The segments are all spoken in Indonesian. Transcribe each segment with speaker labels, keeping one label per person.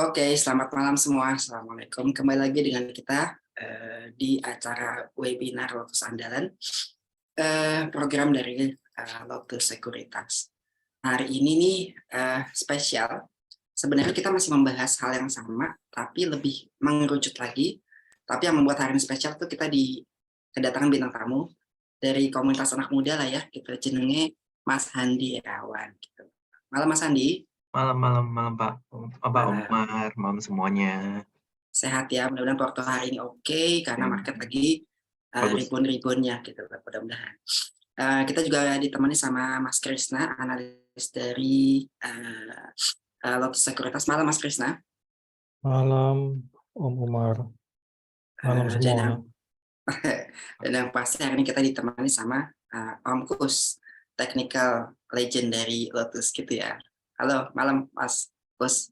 Speaker 1: Oke, selamat malam semua. Assalamualaikum. Kembali lagi dengan kita di acara webinar Lotus Andalan, program dari Lotus Sekuritas. Hari ini nih spesial. Sebenarnya kita masih membahas hal yang sama, tapi lebih mengerucut lagi. Tapi yang membuat hari ini spesial tuh kita kedatangan bintang tamu dari komunitas anak muda lah ya, kita jenenge Mas Handi Irawan. Gitu. Malam Mas Handi.
Speaker 2: Malam Pak. Pak Umar, malam semuanya.
Speaker 1: Sehat ya, mudah-mudahan waktu hari ini oke, karena market lagi ribun-ribunnya gitu, mudah-mudahan. Kita juga ditemani sama Mas Krisna, analis dari Lotus Sekuritas. Malam Mas Krisna.
Speaker 3: Malam Om Umar. Malam semua.
Speaker 1: Dan yang pasti hari ini kita ditemani sama Om Kus, technical legend dari Lotus gitu ya. Halo, malam Mas Kus.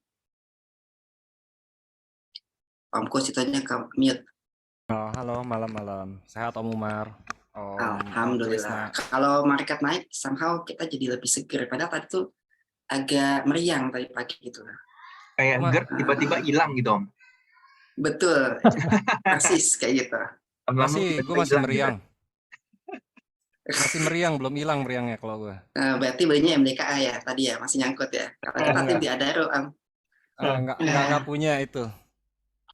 Speaker 1: Om Kus itu aja ke mute.
Speaker 4: Oh, halo, malam-malam. Sehat Om Umar.
Speaker 1: Alhamdulillah. Kalau market naik, somehow kita jadi lebih seger. Padahal tadi tuh agak meriang tadi pagi gitu.
Speaker 2: Kayak GERD tiba-tiba hilang gitu Om.
Speaker 1: Betul, persis kayak gitu.
Speaker 4: Gue masih meriang. Masih meriang, belum hilang meriangnya kalau gue.
Speaker 1: Berarti belinya MDKA ya tadi ya, masih nyangkut ya. Kalau kita tim di Adaro,
Speaker 4: Nggak punya itu.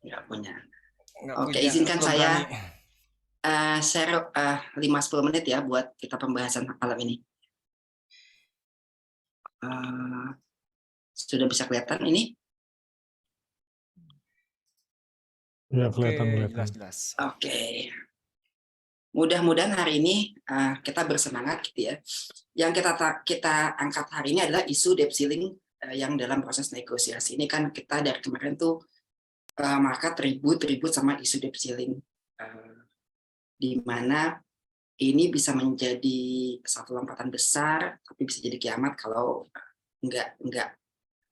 Speaker 1: Nggak punya.
Speaker 4: Nggak
Speaker 1: Oke,
Speaker 4: punya,
Speaker 1: izinkan
Speaker 4: belum
Speaker 1: saya
Speaker 4: berani.
Speaker 1: share 5-10 menit ya buat kita pembahasan malam ini. Sudah bisa kelihatan ini?
Speaker 3: Ya, kelihatan.
Speaker 4: Jelas.
Speaker 1: Oke. Mudah-mudahan hari ini kita bersemangat gitu ya. Yang kita angkat hari ini adalah isu debt ceiling yang dalam proses negosiasi. Ini kan kita dari kemarin tuh market ribut sama isu debt ceiling, di mana ini bisa menjadi satu lompatan besar, tapi bisa jadi kiamat kalau nggak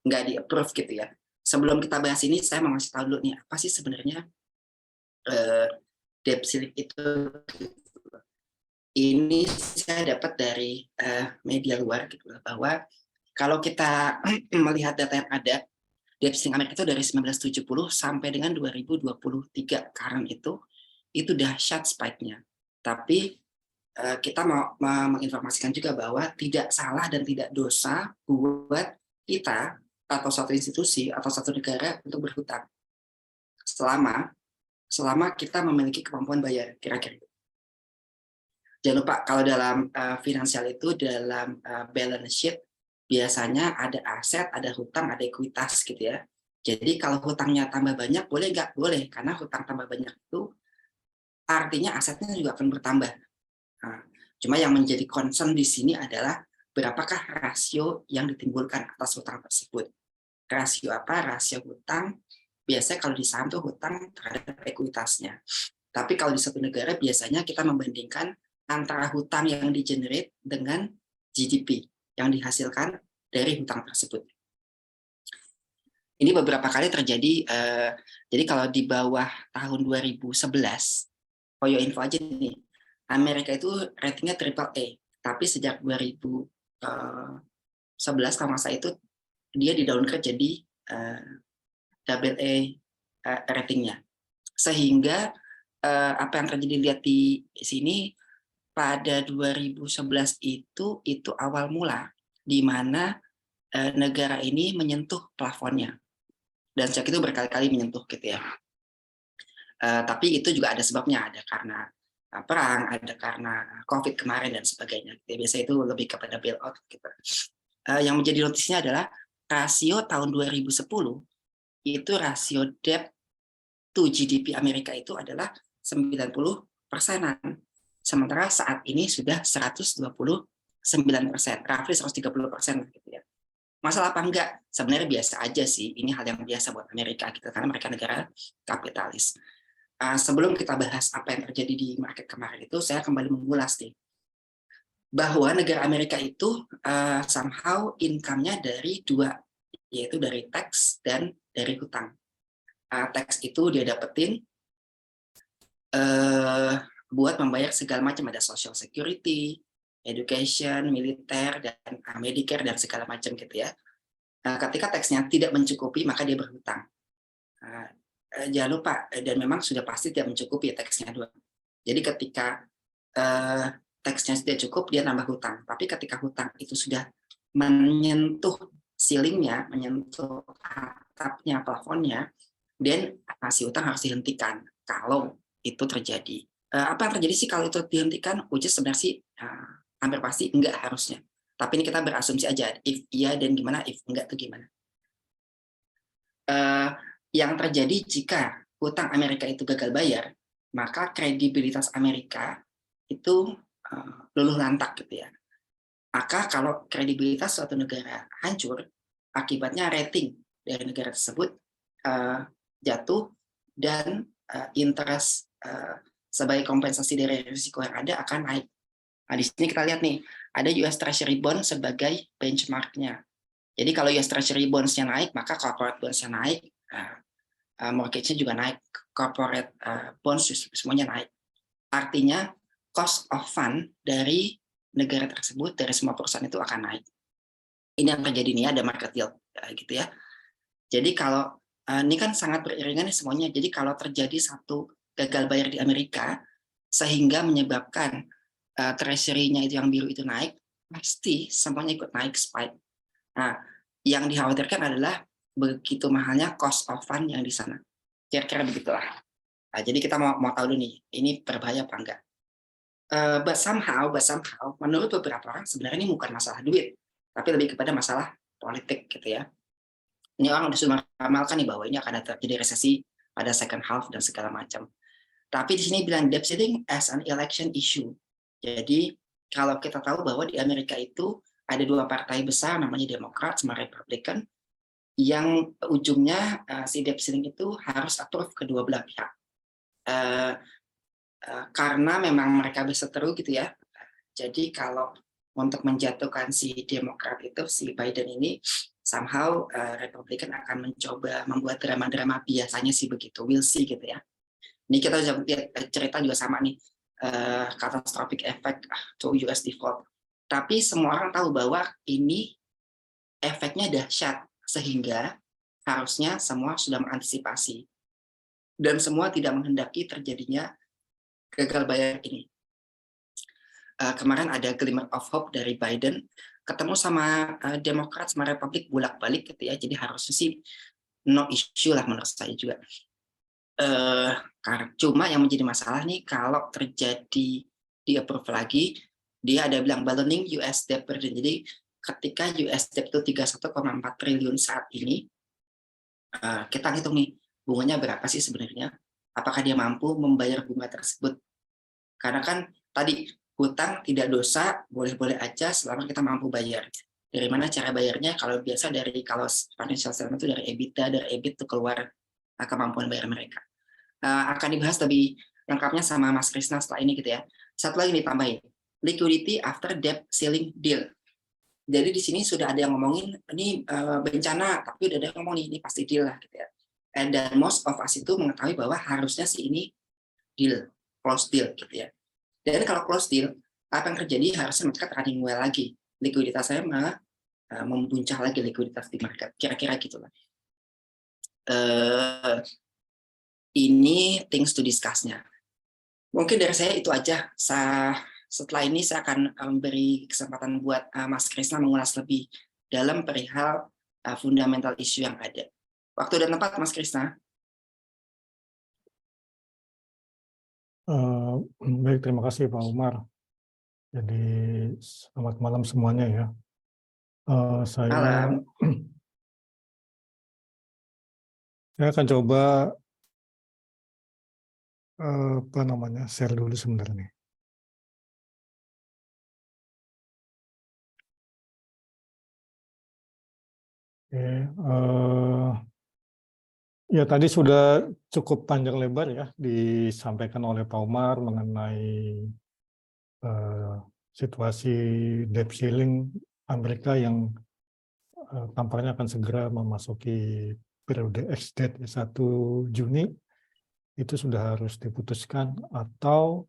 Speaker 1: di-approve gitu ya. Sebelum kita bahas ini, saya mau ngasih tahu dulu nih, apa sih sebenarnya debt ceiling itu. Ini saya dapat dari media luar gitu, bahwa kalau kita melihat data yang ada, debt ceiling Amerika itu dari 1970 sampai dengan 2023 current itu dahsyat spike-nya. Tapi kita mau menginformasikan juga bahwa tidak salah dan tidak dosa buat kita atau satu institusi atau satu negara untuk berhutang selama kita memiliki kemampuan bayar, kira-kira. Jangan lupa kalau dalam finansial itu dalam balance sheet biasanya ada aset, ada hutang, ada ekuitas gitu ya. Jadi kalau hutangnya tambah banyak boleh nggak? Boleh, karena hutang tambah banyak itu artinya asetnya juga akan bertambah. Nah, cuma yang menjadi concern di sini adalah berapakah rasio yang ditimbulkan atas hutang tersebut. Rasio apa? Rasio hutang. Biasanya kalau di saham tuh hutang terhadap ekuitasnya. Tapi kalau di satu negara biasanya kita membandingkan antara hutang yang di-generate dengan GDP yang dihasilkan dari hutang tersebut. Ini beberapa kali terjadi, jadi kalau di bawah tahun 2011, for your info aja nih, Amerika itu ratingnya AAA, tapi sejak 2011 kalau nggak salah itu dia di-downgrade jadi AA ratingnya. Sehingga apa yang terjadi lihat di sini, pada 2011 itu awal mula di mana negara ini menyentuh plafonnya, dan sejak itu berkali-kali menyentuh gitu ya. Tapi itu juga ada sebabnya, ada karena perang, ada karena COVID kemarin dan sebagainya. Biasanya itu lebih kepada bailout gitu. Yang menjadi notisnya adalah rasio tahun 2010 itu rasio debt to GDP Amerika itu adalah 90%-an. Sementara saat ini sudah 129%, roughly 130% gitu ya. Masalah apa enggak? Sebenarnya biasa aja sih, ini hal yang biasa buat Amerika gitu, karena mereka negara kapitalis. Sebelum kita bahas apa yang terjadi di market kemarin itu, saya kembali mengulas nih, bahwa negara Amerika itu somehow income-nya dari dua, yaitu dari tax dan dari hutang. Tax itu dia dapetin buat membayar segala macam, ada social security, education, militer, dan Medicare, dan segala macam gitu ya. Ketika tax-nya tidak mencukupi, maka dia berhutang. Jangan lupa, dan memang sudah pasti tidak mencukupi teksnya doang. Jadi ketika teksnya sudah cukup, dia nambah hutang. Tapi ketika hutang itu sudah menyentuh ceilingnya, menyentuh atapnya, plafonnya, dan si hutang harus dihentikan kalau itu terjadi. Apa yang terjadi sih kalau itu dihentikan? Which is sebenarnya sih hampir pasti enggak harusnya. Tapi ini kita berasumsi aja, if iya dan gimana, if enggak tuh gimana. Yang terjadi jika hutang Amerika itu gagal bayar, maka kredibilitas Amerika itu luluh lantak gitu ya. Maka kalau kredibilitas suatu negara hancur, akibatnya rating dari negara tersebut jatuh dan interest sebagai kompensasi dari risiko yang ada akan naik. Nah, di sini kita lihat nih, ada US Treasury Bond sebagai benchmarknya. Jadi kalau US Treasury Bonds-nya naik, maka corporate bonds-nya naik, mortgage-nya juga naik, corporate bonds semuanya naik. Artinya cost of fund dari negara tersebut, dari semua perusahaan itu akan naik. Ini yang terjadi nih, ada market yield gitu ya. Jadi kalau ini kan sangat beriringan nih semuanya. Jadi kalau terjadi satu gagal bayar di Amerika sehingga menyebabkan treasury-nya itu yang biru itu naik, pasti semuanya ikut naik spike. Nah, yang dikhawatirkan adalah begitu mahalnya cost of fund yang di sana. Kira-kira begitulah. Nah, jadi kita mau tahu dulu nih, ini berbahaya apa enggak? But somehow, menurut beberapa orang sebenarnya ini bukan masalah duit, tapi lebih kepada masalah politik gitu ya. Ini orang sudah meramalkan nih bahwa ini akan terjadi resesi pada second half dan segala macam. Tapi di sini bilang debt ceiling as an election issue. Jadi kalau kita tahu bahwa di Amerika itu ada dua partai besar, namanya Demokrat sama Republikan, yang ujungnya si debt ceiling itu harus approve kedua belah pihak. Karena memang mereka berseteru gitu ya. Jadi kalau untuk menjatuhkan si Demokrat itu, si Biden ini, somehow Republikan akan mencoba membuat drama-drama, biasanya sih begitu, we'll see gitu ya. Ini kita lihat cerita juga sama nih, catastrophic effect to US default. Tapi semua orang tahu bahwa ini efeknya dahsyat, sehingga harusnya semua sudah mengantisipasi. Dan semua tidak menghendaki terjadinya gagal bayar ini. Kemarin ada glimmer of hope dari Biden, ketemu sama Demokrat sama Republik bolak-balik gitu ya, jadi harusnya sih no issue lah menurut saya juga. Cuma yang menjadi masalah nih kalau terjadi di approve lagi, dia ada bilang ballooning US debt burden. Jadi ketika US debt itu 31,4 triliun saat ini, kita hitung nih bunganya berapa sih sebenarnya, apakah dia mampu membayar bunga tersebut. Karena kan tadi hutang tidak dosa, boleh-boleh aja selama kita mampu bayar. Dari mana cara bayarnya? Kalau biasa kalau financial statement itu dari EBITDA, dari EBIT itu keluar kemampuan bayar mereka. Akan dibahas lebih lengkapnya sama Mas Krisna setelah ini gitu ya. Satu lagi ditambahin, liquidity after debt ceiling deal. Jadi di sini sudah ada yang ngomongin ini bencana, tapi udah ada yang ngomongin ini pasti deal lah gitu ya. Dan most of us itu mengetahui bahwa harusnya sih ini deal, close deal gitu ya. Dan kalau close deal, apa yang terjadi harusnya mereka running well lagi. Likuiditas saya malah membuncah lagi likuiditas di market. Kira-kira gitulah. Ini things to discuss-nya. Mungkin dari saya itu aja. Setelah ini saya akan memberi kesempatan buat Mas Krisna mengulas lebih dalam perihal fundamental issue yang ada. Waktu dan tempat, Mas Krisna.
Speaker 3: Baik, terima kasih Pak Umar. Jadi selamat malam semuanya ya. Saya akan coba share dulu sebenarnya. Ya tadi sudah cukup panjang lebar ya disampaikan oleh Pak Umar mengenai situasi debt ceiling Amerika yang tampaknya akan segera memasuki periode ex-date 1 Juni. Itu sudah harus diputuskan atau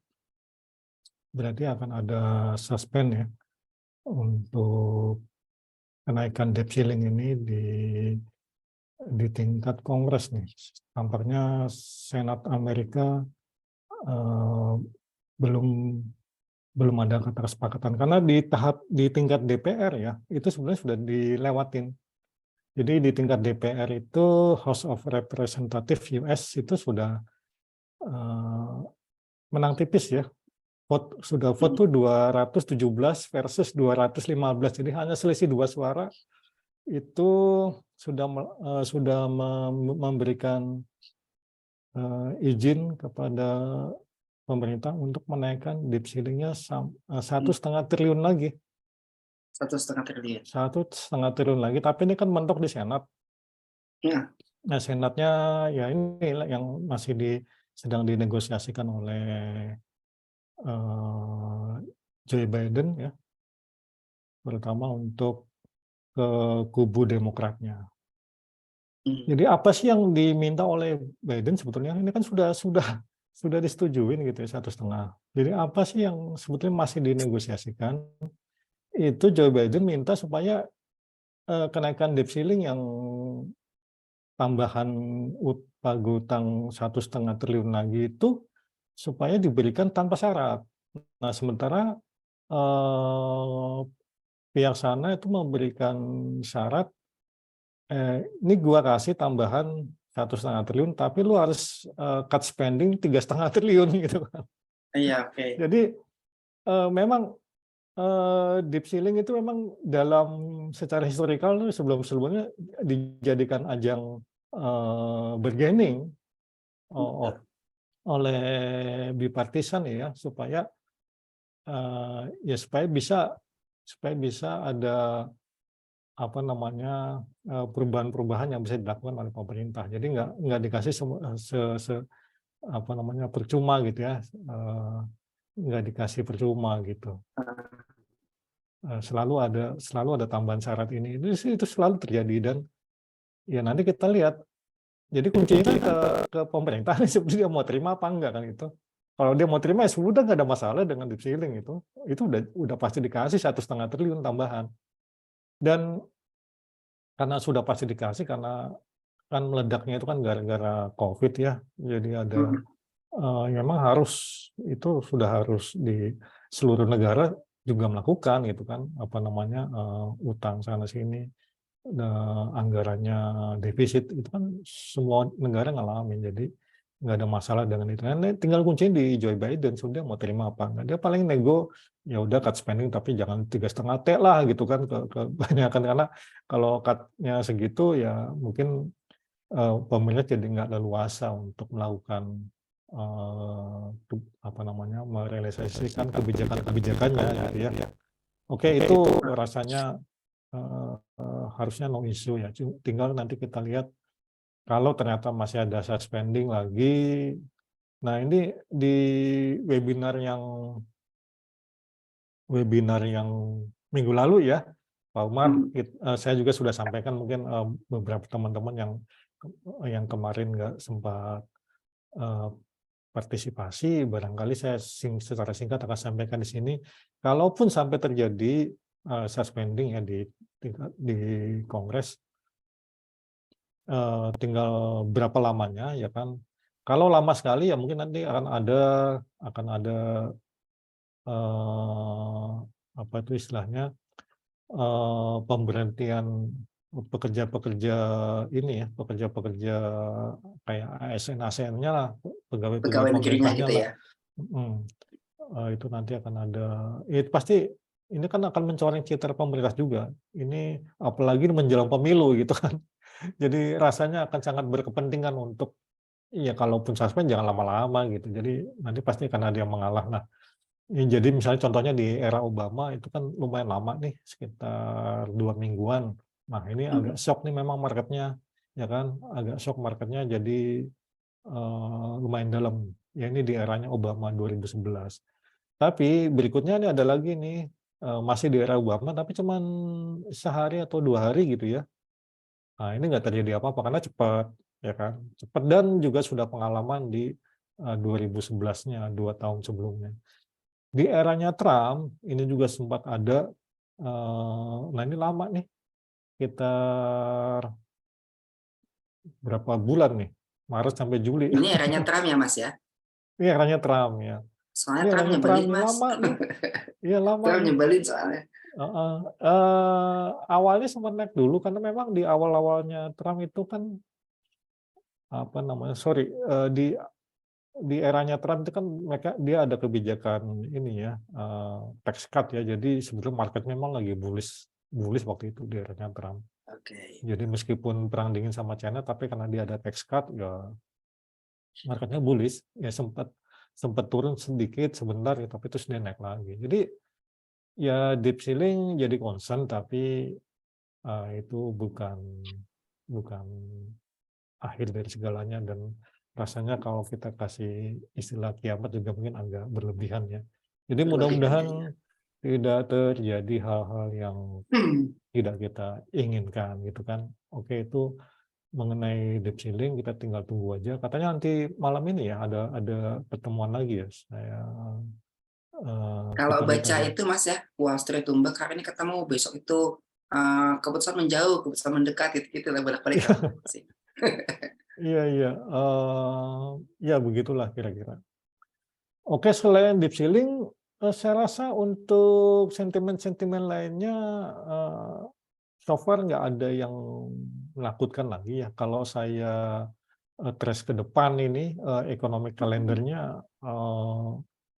Speaker 3: berarti akan ada suspend ya untuk kenaikan debt ceiling ini di tingkat Kongres nih, tampaknya Senat Amerika belum belum ada kesepakatan karena di tingkat DPR ya itu sebenarnya sudah dilewatin. Jadi di tingkat DPR itu House of Representatives US itu sudah menang tipis ya. Sudah vote tuh 217 versus 215. Jadi hanya selisih 2 suara itu sudah memberikan izin kepada pemerintah untuk menaikkan debt ceiling-nya 1,5 triliun lagi.
Speaker 1: 1,5 triliun.
Speaker 3: 1,5 triliun lagi, tapi ini kan mentok di Senat.
Speaker 1: Ya.
Speaker 3: Nah, Senatnya ya ini yang masih sedang dinegosiasikan oleh Joe Biden ya, terutama untuk ke kubu Demokratnya. Jadi apa sih yang diminta oleh Biden sebetulnya? Ini kan sudah disetujuin gitu ya 1,5. Jadi apa sih yang sebetulnya masih dinegosiasikan? Itu Joe Biden minta supaya kenaikan debt ceiling yang tambahan pagu utang 1,5 triliun lagi itu supaya diberikan tanpa syarat. Nah, sementara pihak sana itu memberikan syarat, ini gua kasih tambahan 1,5 triliun, tapi lu harus cut spending 3,5 triliun gitu kan.
Speaker 1: Iya, oke.
Speaker 3: Jadi memang deep ceiling itu memang dalam secara historikal sebelumnya dijadikan ajang bargaining oleh bipartisan ya supaya bisa ada apa namanya perubahan-perubahan yang bisa dilakukan oleh pemerintah. Jadi nggak dikasih percuma gitu ya, nggak dikasih percuma gitu. Selalu ada tambahan syarat ini. Itu selalu terjadi dan ya nanti kita lihat. Jadi kuncinya kan ke pemerintah nih sebenarnya dia mau terima apa enggak kan itu. Kalau dia mau terima ya sudah nggak ada masalah dengan debt ceiling itu udah pasti dikasih 1,5 triliun tambahan. Dan karena sudah pasti dikasih karena kan meledaknya itu kan gara-gara COVID ya. Jadi ada memang sudah harus di seluruh negara juga melakukan gitu kan utang sana sini, anggarannya defisit itu kan semua negara ngalamin, jadi nggak ada masalah dengan itu. Nah, tinggal kuncinya di Joe Biden, sudah mau terima apa enggak. Dia paling nego ya udah cut spending tapi jangan 3,5 T lah gitu kan kebanyakan, karena kalau cut-nya segitu ya mungkin pemerintah jadi nggak leluasa untuk melakukan merealisasikan kebijakannya gitu ya. Oke, itu rasanya harusnya no issue ya. Tinggal nanti kita lihat kalau ternyata masih ada spending lagi. Nah, ini di webinar yang minggu lalu ya, Pak Umar, saya juga sudah sampaikan, mungkin beberapa teman-teman yang kemarin nggak sempat partisipasi, barangkali saya secara singkat akan sampaikan di sini. Kalaupun sampai terjadi suspending ya di Kongres, tinggal berapa lamanya ya kan. Kalau lama sekali ya mungkin nanti akan ada apa itu istilahnya, pemberhentian pekerja-pekerja ini ya, pekerja-pekerja kayak ASN-nya lah, pegawai
Speaker 1: negerinya
Speaker 3: pemerintahnya
Speaker 1: gitu
Speaker 3: lah.
Speaker 1: ya.
Speaker 3: Itu nanti akan ada, pasti ini kan akan mencoreng citra pemerintah juga. Ini apalagi menjelang pemilu gitu kan. Jadi rasanya akan sangat berkepentingan untuk ya kalaupun suspend jangan lama-lama gitu. Jadi nanti pasti akan ada yang mengalah. Nah, jadi misalnya contohnya di era Obama itu kan lumayan lama nih, sekitar 2 mingguan. Nah, ini agak shock nih memang marketnya, ya kan, agak shock marketnya, jadi lumayan dalam. Ya ini di eranya Obama 2011. Tapi berikutnya ini ada lagi nih, masih di era Obama, tapi cuman sehari atau 2 hari gitu ya. Nah, ini nggak terjadi apa-apa karena cepat, ya kan, cepat dan juga sudah pengalaman di 2011-nya, 2 tahun sebelumnya. Di eranya Trump, ini juga sempat ada, nah ini lama nih, sekitar berapa bulan nih, Maret sampai Juli.
Speaker 1: Ini eranya Trump ya Mas ya?
Speaker 3: Ini eranya Trump ya.
Speaker 1: Soalnya
Speaker 3: Ini
Speaker 1: Trump
Speaker 3: eranya
Speaker 1: nyebelin
Speaker 3: Trump nih,
Speaker 1: Mas.
Speaker 3: lama nih. Iya lama
Speaker 1: Trump
Speaker 3: nih.
Speaker 1: nyebelin soalnya.
Speaker 3: Awalnya sempat naik dulu karena memang di awal-awalnya Trump itu kan apa namanya, di eranya Trump itu kan dia ada kebijakan ini ya, tax cut ya, jadi sebetulnya market memang lagi bullish waktu itu di eranya Trump.
Speaker 1: Oke.
Speaker 3: Jadi meskipun perang dingin sama China, tapi karena dia ada tax cut ya marketnya bullish, ya sempat turun sedikit sebentar ya, tapi terus dia naik lagi. Jadi ya deep ceiling jadi concern, tapi itu bukan akhir dari segalanya, dan rasanya kalau kita kasih istilah kiamat juga mungkin agak berlebihan ya. Jadi mudah-mudahan tidak terjadi hal-hal yang tidak kita inginkan gitu kan. Oke, itu mengenai deep ceiling kita tinggal tunggu aja. Katanya nanti malam ini ya ada pertemuan lagi ya.
Speaker 1: Kalau
Speaker 3: Kita lihat
Speaker 1: baca
Speaker 3: aja.
Speaker 1: itu Mas ya, Wall Street tumbang, hari ini ketemu, besok itu keputusan menjauh, keputusan mendekat, gitu lah bolak-balik.
Speaker 3: Iya. Ya begitulah kira-kira. Oke, selain deep ceiling, saya rasa untuk sentimen-sentimen lainnya so far nggak ada yang menakutkan lagi ya. Kalau saya trace ke depan ini, economic kalendernya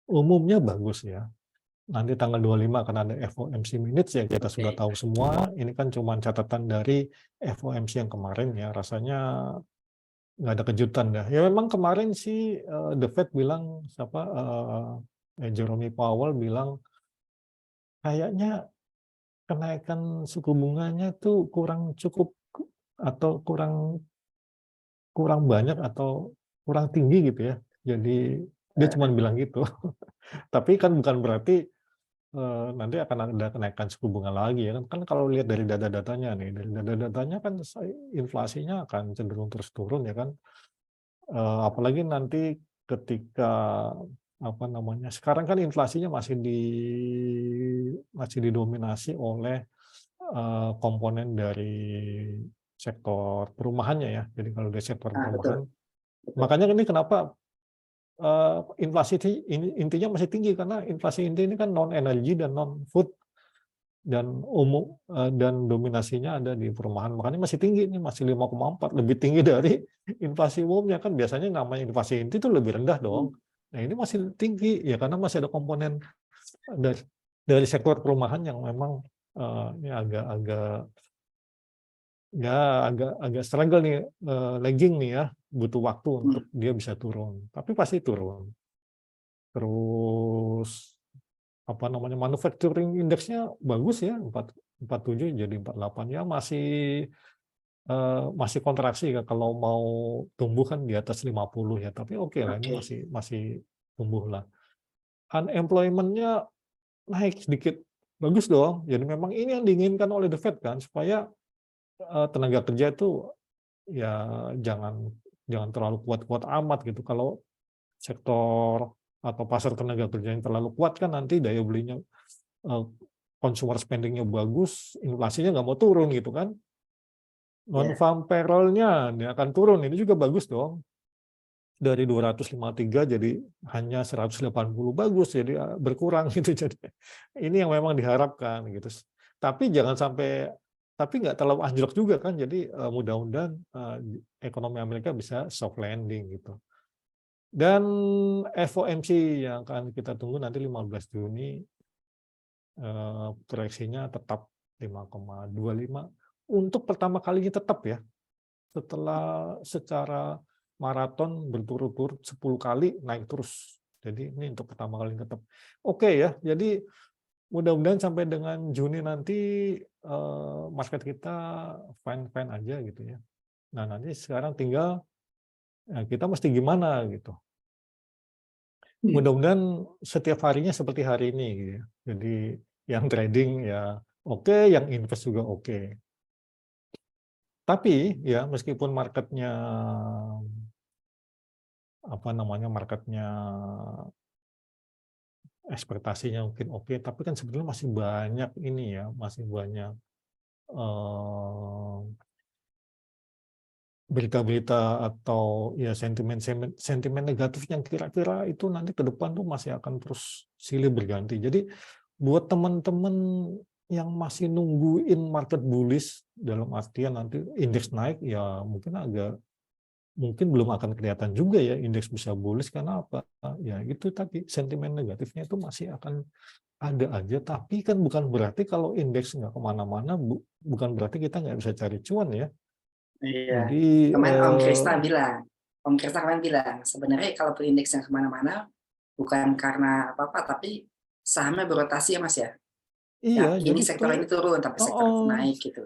Speaker 3: umumnya bagus ya. Nanti tanggal 25 akan ada FOMC minutes ya, kita sudah tahu semua. Ini kan cuma catatan dari FOMC yang kemarin ya, rasanya nggak ada kejutan dah. Ya memang kemarin sih The Fed bilang, Jerome Powell bilang kayaknya kenaikan suku bunganya tuh kurang cukup atau kurang banyak atau kurang tinggi gitu ya. Jadi dia cuma bilang gitu. Tapi kan bukan berarti nanti akan ada kenaikan suku bunga lagi ya kan. Kan kalau lihat dari data-datanya nih, dari data-datanya kan inflasinya akan cenderung terus turun ya kan. Apalagi nanti ketika apa namanya, sekarang kan inflasinya masih didominasi oleh komponen dari sektor perumahannya ya. Jadi kalau dari sektor perumahan, makanya ini kenapa inflasi intinya masih tinggi, karena inflasi inti ini kan non energi dan non food, dan dan dominasinya ada di perumahan, makanya masih tinggi nih, masih 5,4, lebih tinggi dari inflasi umumnya kan. Biasanya namanya inflasi inti itu lebih rendah dong. Nah ini masih tinggi ya karena masih ada komponen dari sektor perumahan yang memang ini agak struggle nih, lagging nih ya, butuh waktu untuk dia bisa turun, tapi pasti turun. Terus apa namanya, manufacturing index-nya bagus ya, 47 jadi 48 ya, masih kontraksi ya, kalau mau tumbuh kan di atas 50 ya, tapi oke lah, ini masih tumbuh lah. Unemployment-nya naik sedikit, bagus dong. Jadi memang ini yang diinginkan oleh The Fed kan, supaya tenaga kerja itu ya jangan terlalu kuat-kuat amat gitu. Kalau sektor atau pasar tenaga kerja yang terlalu kuat kan nanti daya belinya, consumer spending-nya bagus, inflasinya nggak mau turun gitu kan. Non-farm payroll-nya ini akan turun, ini juga bagus dong. Dari 253 jadi hanya 180, bagus, jadi berkurang gitu. Jadi ini yang memang diharapkan gitu. Tapi jangan sampai, tapi nggak terlalu anjlok juga kan. Jadi mudah-mudahan ekonomi Amerika bisa soft landing gitu. Dan FOMC yang akan kita tunggu nanti 15 Juni, proyeksinya tetap 5,25 untuk pertama kalinya, tetap ya, setelah secara maraton berturut-turut 10 kali naik terus. Jadi ini untuk pertama kali tetap oke ya. Jadi mudah-mudahan sampai dengan Juni nanti market kita fine-fine aja gitu ya. Nah nanti sekarang tinggal kita mesti gimana gitu. Mudah-mudahan setiap harinya seperti hari ini gitu ya. Jadi yang trading ya oke, yang invest juga oke. Tapi ya meskipun marketnya ekspektasinya mungkin oke, tapi kan sebenarnya masih banyak ini ya, masih banyak berita-berita atau ya sentimen negatif yang kira-kira itu nanti ke depan tuh masih akan terus silih berganti. Jadi buat teman-teman yang masih nungguin market bullish dalam artian nanti indeks naik, ya mungkin belum akan kelihatan juga ya indeks bisa bullish. Karena apa? Ya itu tadi, sentimen negatifnya itu masih akan ada aja. Tapi kan bukan berarti kalau indeks nggak kemana-mana, bukan berarti kita nggak bisa cari cuan ya.
Speaker 1: Iya.
Speaker 3: Jadi
Speaker 1: Kemarin Om Krisna kemarin bilang, sebenarnya kalau indeks yang kemana-mana bukan karena apa-apa, tapi sahamnya berotasi ya Mas ya.
Speaker 3: iya,
Speaker 1: Ya, ini
Speaker 3: jadi
Speaker 1: sektor ini turun, tapi sektor itu naik gitu.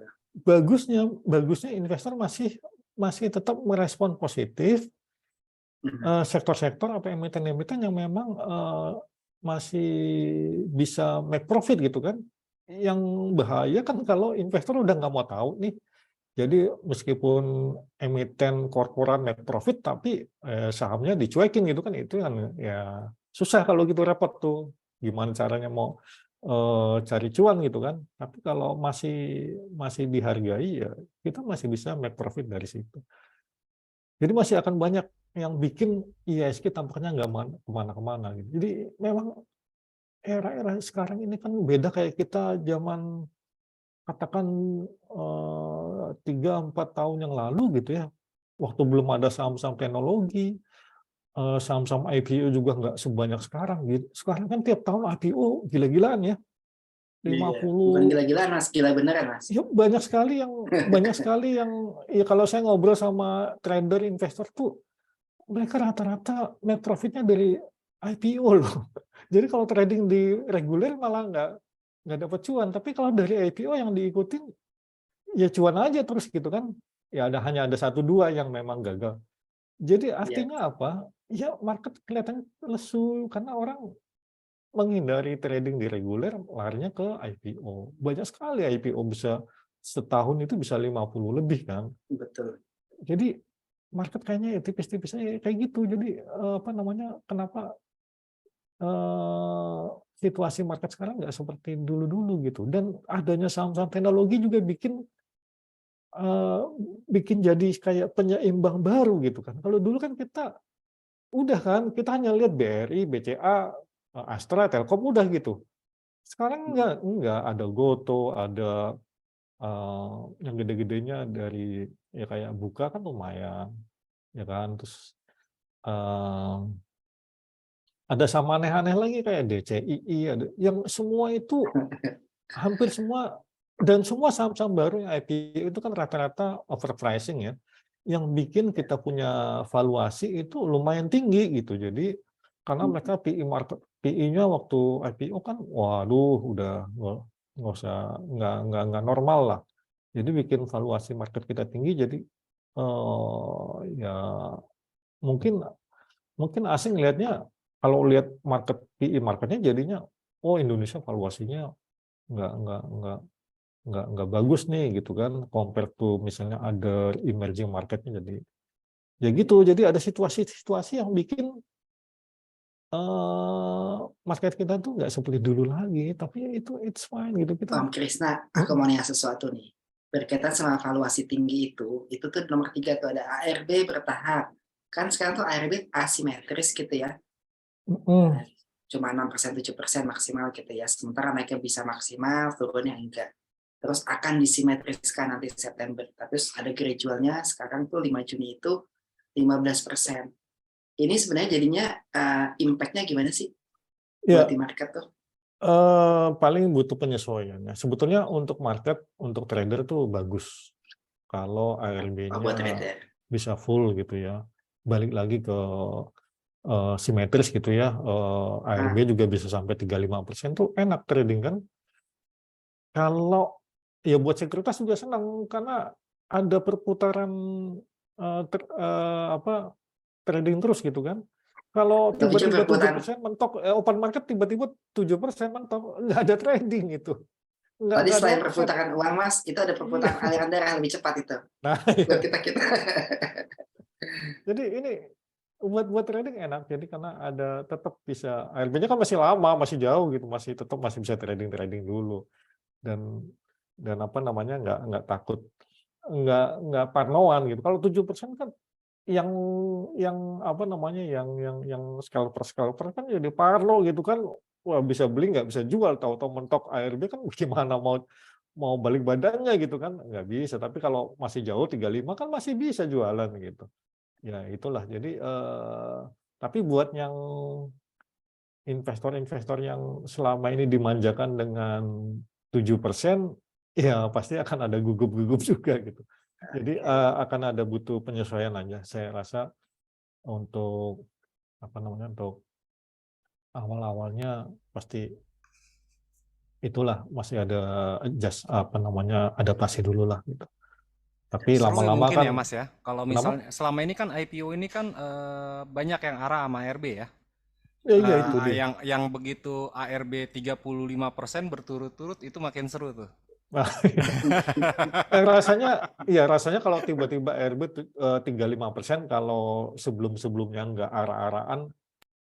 Speaker 3: bagusnya investor masih tetap merespon positif sektor-sektor apa emiten-emiten yang memang masih bisa make profit gitu kan. Yang bahaya kan kalau investor udah nggak mau tahu nih. Jadi meskipun emiten korporat make profit, tapi sahamnya dicuekin gitu kan, itu kan ya susah kalau gitu, repot tuh. Gimana caranya mau cari cuan gitu kan? Tapi kalau masih dihargai, ya kita masih bisa make profit dari situ. Jadi masih akan banyak yang bikin IHSG tampaknya nggak kemana-kemana gitu. Jadi memang era-era sekarang ini kan beda kayak kita zaman katakan 3-4 tahun yang lalu gitu ya, waktu belum ada saham-saham teknologi, saham-saham IPO juga nggak sebanyak sekarang gitu. Sekarang kan tiap tahun IPO gila-gilaan ya,
Speaker 1: Iya. Bukan
Speaker 3: 50.
Speaker 1: gila-gilaan Mas, gila beneran Mas.
Speaker 3: Ya banyak sekali yang ya kalau saya ngobrol sama trader investor tuh, mereka rata-rata net profitnya dari IPO loh. Jadi kalau trading di reguler malah nggak dapat cuan, tapi kalau dari IPO yang diikutin ya cuan aja terus gitu kan. Ya hanya ada 1-2 yang memang gagal. Jadi artinya apa? Ya market kelihatan lesu karena orang menghindari trading di reguler, larinya ke IPO. Banyak sekali IPO, bisa setahun itu bisa 50 lebih kan.
Speaker 1: Betul.
Speaker 3: Jadi market kayaknya ya tipis-tipis aja kayak gitu. Jadi kenapa situasi market sekarang nggak seperti dulu-dulu gitu. Dan adanya saham-saham teknologi juga bikin jadi kayak penyeimbang baru gitu kan. Kalau dulu kan kita kita hanya lihat BRI, BCA, Astra, Telkom udah gitu. Sekarang enggak, ada Goto, ada yang gede-gedenya dari ya kayak Buka kan lumayan, ya kan. Terus ada sama aneh-aneh lagi kayak DCII, ada yang semua itu hampir semua, dan semua saham-saham baru yang IPO itu kan rata-rata overpricing ya, yang bikin kita punya valuasi itu lumayan tinggi gitu. Jadi karena mereka PI-nya waktu IPO kan, waduh, udah nggak normal lah. Jadi bikin valuasi market kita tinggi. Jadi ya mungkin asing lihatnya, kalau lihat PI marketnya jadinya, oh Indonesia valuasinya nggak bagus nih gitu kan, compare to misalnya ada emerging marketnya. Jadi ya gitu, jadi ada situasi-situasi yang bikin market kita tuh nggak seperti dulu lagi, tapi itu it's fine gitu kita.
Speaker 1: Om Krisna, aku mau nanya sesuatu nih. Berkaitan sama valuasi tinggi itu tuh nomor 3 tuh ada ARB bertahap. Kan sekarang tuh ARB asimetris gitu ya. Cuma 6%, 7% maksimal gitu ya. Sementara naiknya bisa maksimal, turunnya enggak. Terus akan disimetriskan nanti September. Tapi ada gradualnya, sekarang tuh 5 Juni itu 15%. Ini sebenarnya jadinya impact-nya gimana sih buat di market tuh?
Speaker 3: Paling butuh penyesuaian. Sebetulnya untuk market, untuk trader tuh bagus kalau ARB-nya bisa full gitu ya. Balik lagi ke simetris gitu ya. ARB juga bisa sampai 35% tuh enak trading kan. Kalau ya buat sekuritas juga senang karena ada perputaran trading terus gitu kan. Kalau tiba-tiba 7% mentok, open market tiba-tiba 7% mentok, nggak ada trading gitu.
Speaker 1: Tadi selain perputaran uang Mas, itu ada perputaran aliran darah lebih cepat itu.
Speaker 3: Nah,
Speaker 1: buat kita.
Speaker 3: Jadi ini buat trading enak, jadi karena ada tetap bisa, ARB-nya kan masih lama, masih jauh gitu, masih bisa trading dulu, dan nggak takut nggak parnoan gitu. Kalau 7% kan yang apa namanya yang scalper kan jadi parno gitu kan, wah bisa beli nggak bisa jual, tahu-tahu mentok ARB kan gimana mau balik badannya gitu kan, nggak bisa. Tapi kalau masih jauh 35 kan masih bisa jualan gitu. Ya itulah, jadi tapi buat yang investor-investor yang selama ini dimanjakan dengan 7%, ya pasti akan ada gugup-gugup juga gitu. Jadi akan ada butuh penyesuaian aja. Saya rasa untuk apa namanya, untuk awal-awalnya pasti itulah masih ada adaptasi dulu lah gitu. Tapi
Speaker 4: Seru
Speaker 3: lama-lama
Speaker 4: mungkin
Speaker 3: kan
Speaker 4: ya Mas ya. Kalau
Speaker 3: kenapa?
Speaker 4: misalnya selama ini kan IPO ini kan banyak yang arah sama ARB ya.
Speaker 3: Ya iya itu dia.
Speaker 4: Yang begitu ARB 35% berturut-turut itu makin seru tuh.
Speaker 3: Nah, rasanya kalau tiba-tiba RB 35%, kalau sebelumnya nggak arah-arahan,